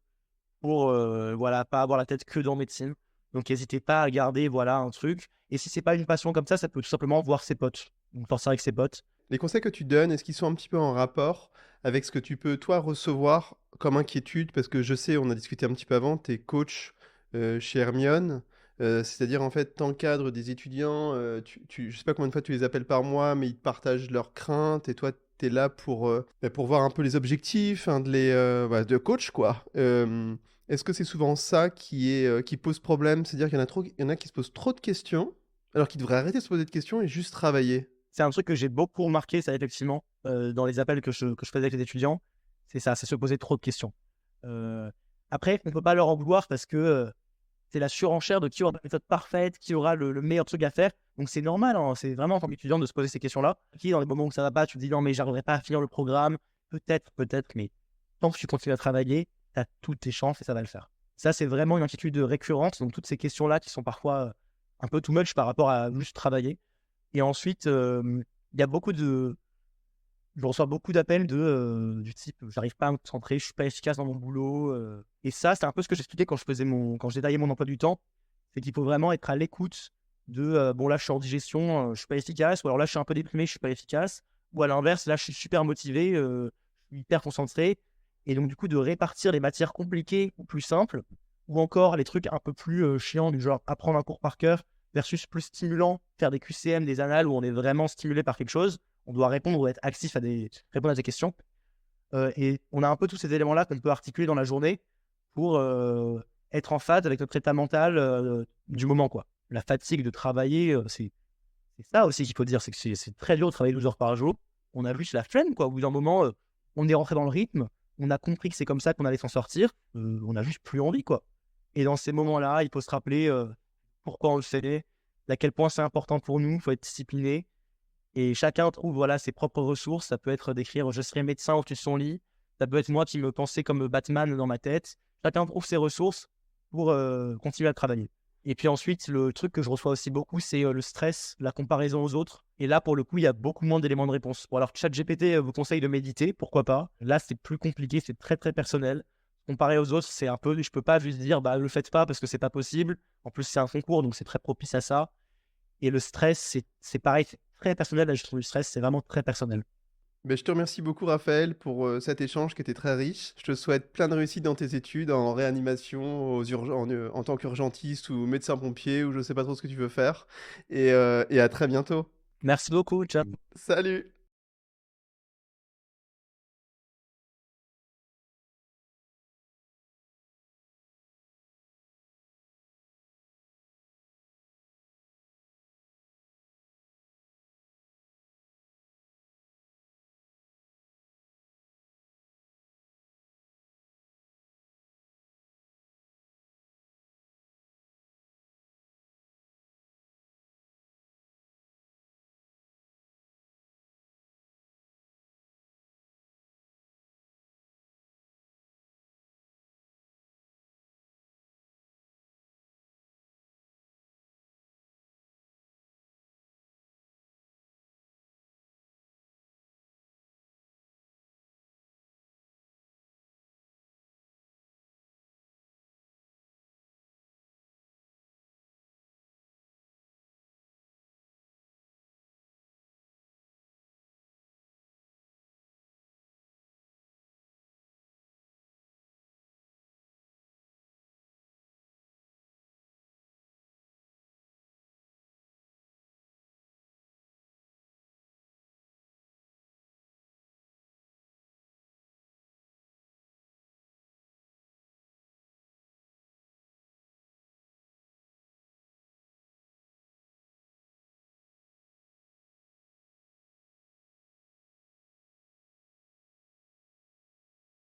pour voilà, pas avoir la tête que dans médecine. Donc, n'hésitez pas à garder voilà, un truc. Et si c'est pas une passion comme ça peut tout simplement voir ses potes. Donc, sortir avec ses potes. Les conseils que tu donnes, est-ce qu'ils sont un petit peu en rapport avec ce que tu peux, toi, recevoir comme inquiétude? Parce que je sais, on a discuté un petit peu avant, tu es coach chez Hermione, c'est-à-dire en fait, tu encadres des étudiants, je sais pas combien de fois tu les appelles par mois, mais ils te partagent leurs craintes et toi, tu es là pour voir un peu les objectifs, hein, de coach, quoi. Est-ce que c'est souvent ça qui pose problème? C'est-à-dire qu'il y en a trop, il y en a qui se posent trop de questions, alors qu'ils devraient arrêter de se poser de questions et juste travailler. C'est un truc que j'ai beaucoup remarqué, ça, effectivement, dans les appels que je faisais avec les étudiants. C'est ça, c'est se poser trop de questions. Heu, Après, on ne peut pas leur en vouloir parce que, c'est la surenchère de qui aura la méthode parfaite, qui aura le meilleur truc à faire. Donc c'est normal, hein, c'est vraiment en tant qu'étudiant de se poser ces questions-là. Qui dans les moments où ça va pas, tu te dis: «Non, mais j'arriverai pas à finir le programme». Peut-être, mais tant que tu continues à travailler, tu as toutes tes chances et ça va le faire. Ça, c'est vraiment une inquiétude récurrente, donc toutes ces questions-là qui sont parfois, un peu too much par rapport à juste travailler. Et ensuite, il y a beaucoup de je reçois beaucoup d'appels du type: «J'arrive pas à me concentrer, je suis pas efficace dans mon boulot», et ça, c'est un peu ce que j'expliquais quand je détaillais mon emploi du temps. C'est qu'il faut vraiment être à l'écoute de, «Bon, là, je suis en digestion, je suis pas efficace», ou alors «Là, je suis un peu déprimé, je suis pas efficace», ou à l'inverse: «Là, je suis super motivé, je suis hyper concentré», et donc du coup, de répartir les matières compliquées ou plus simples, ou encore les trucs un peu plus, chiants du genre apprendre un cours par cœur versus plus stimulant, faire des QCM, des annales où on est vraiment stimulé par quelque chose. On doit répondre ou être actif répondre à des questions. Et on a un peu tous ces éléments-là qu'on peut articuler dans la journée pour être en phase avec notre état mental du moment, quoi. La fatigue de travailler, c'est ça aussi qu'il faut dire, c'est que c'est très dur de travailler 12 heures par jour. On a juste la flemme, quoi. Au bout d'un moment, on est rentré dans le rythme, on a compris que c'est comme ça qu'on allait s'en sortir, on a juste plus envie, quoi. Et dans ces moments-là, il faut se rappeler pourquoi on le fait, à quel point c'est important pour nous, il faut être discipliné. Et chacun trouve voilà, ses propres ressources. Ça peut être d'écrire «Je serai médecin» au-dessus de son lit. Ça peut être moi qui me pensais comme Batman dans ma tête. Chacun trouve ses ressources pour continuer à travailler. Et puis ensuite, le truc que je reçois aussi beaucoup, c'est le stress, la comparaison aux autres. Et là, pour le coup, il y a beaucoup moins d'éléments de réponse. Bon, alors, ChatGPT vous conseille de méditer, pourquoi pas. Là, c'est plus compliqué, c'est très, très personnel. Comparé aux autres, c'est un peu, je peux pas juste dire, bah, le faites pas parce que c'est pas possible. En plus, c'est un concours, donc c'est très propice à ça. Et le stress, c'est pareil, c'est très personnel, la gestion du stress, c'est vraiment très personnel. Ben, je te remercie beaucoup, Raphaël, pour cet échange qui était très riche. Je te souhaite plein de réussite dans tes études en réanimation, en tant qu'urgentiste ou médecin-pompier, ou je sais pas trop ce que tu veux faire. Et à très bientôt. Merci beaucoup, ciao. Salut!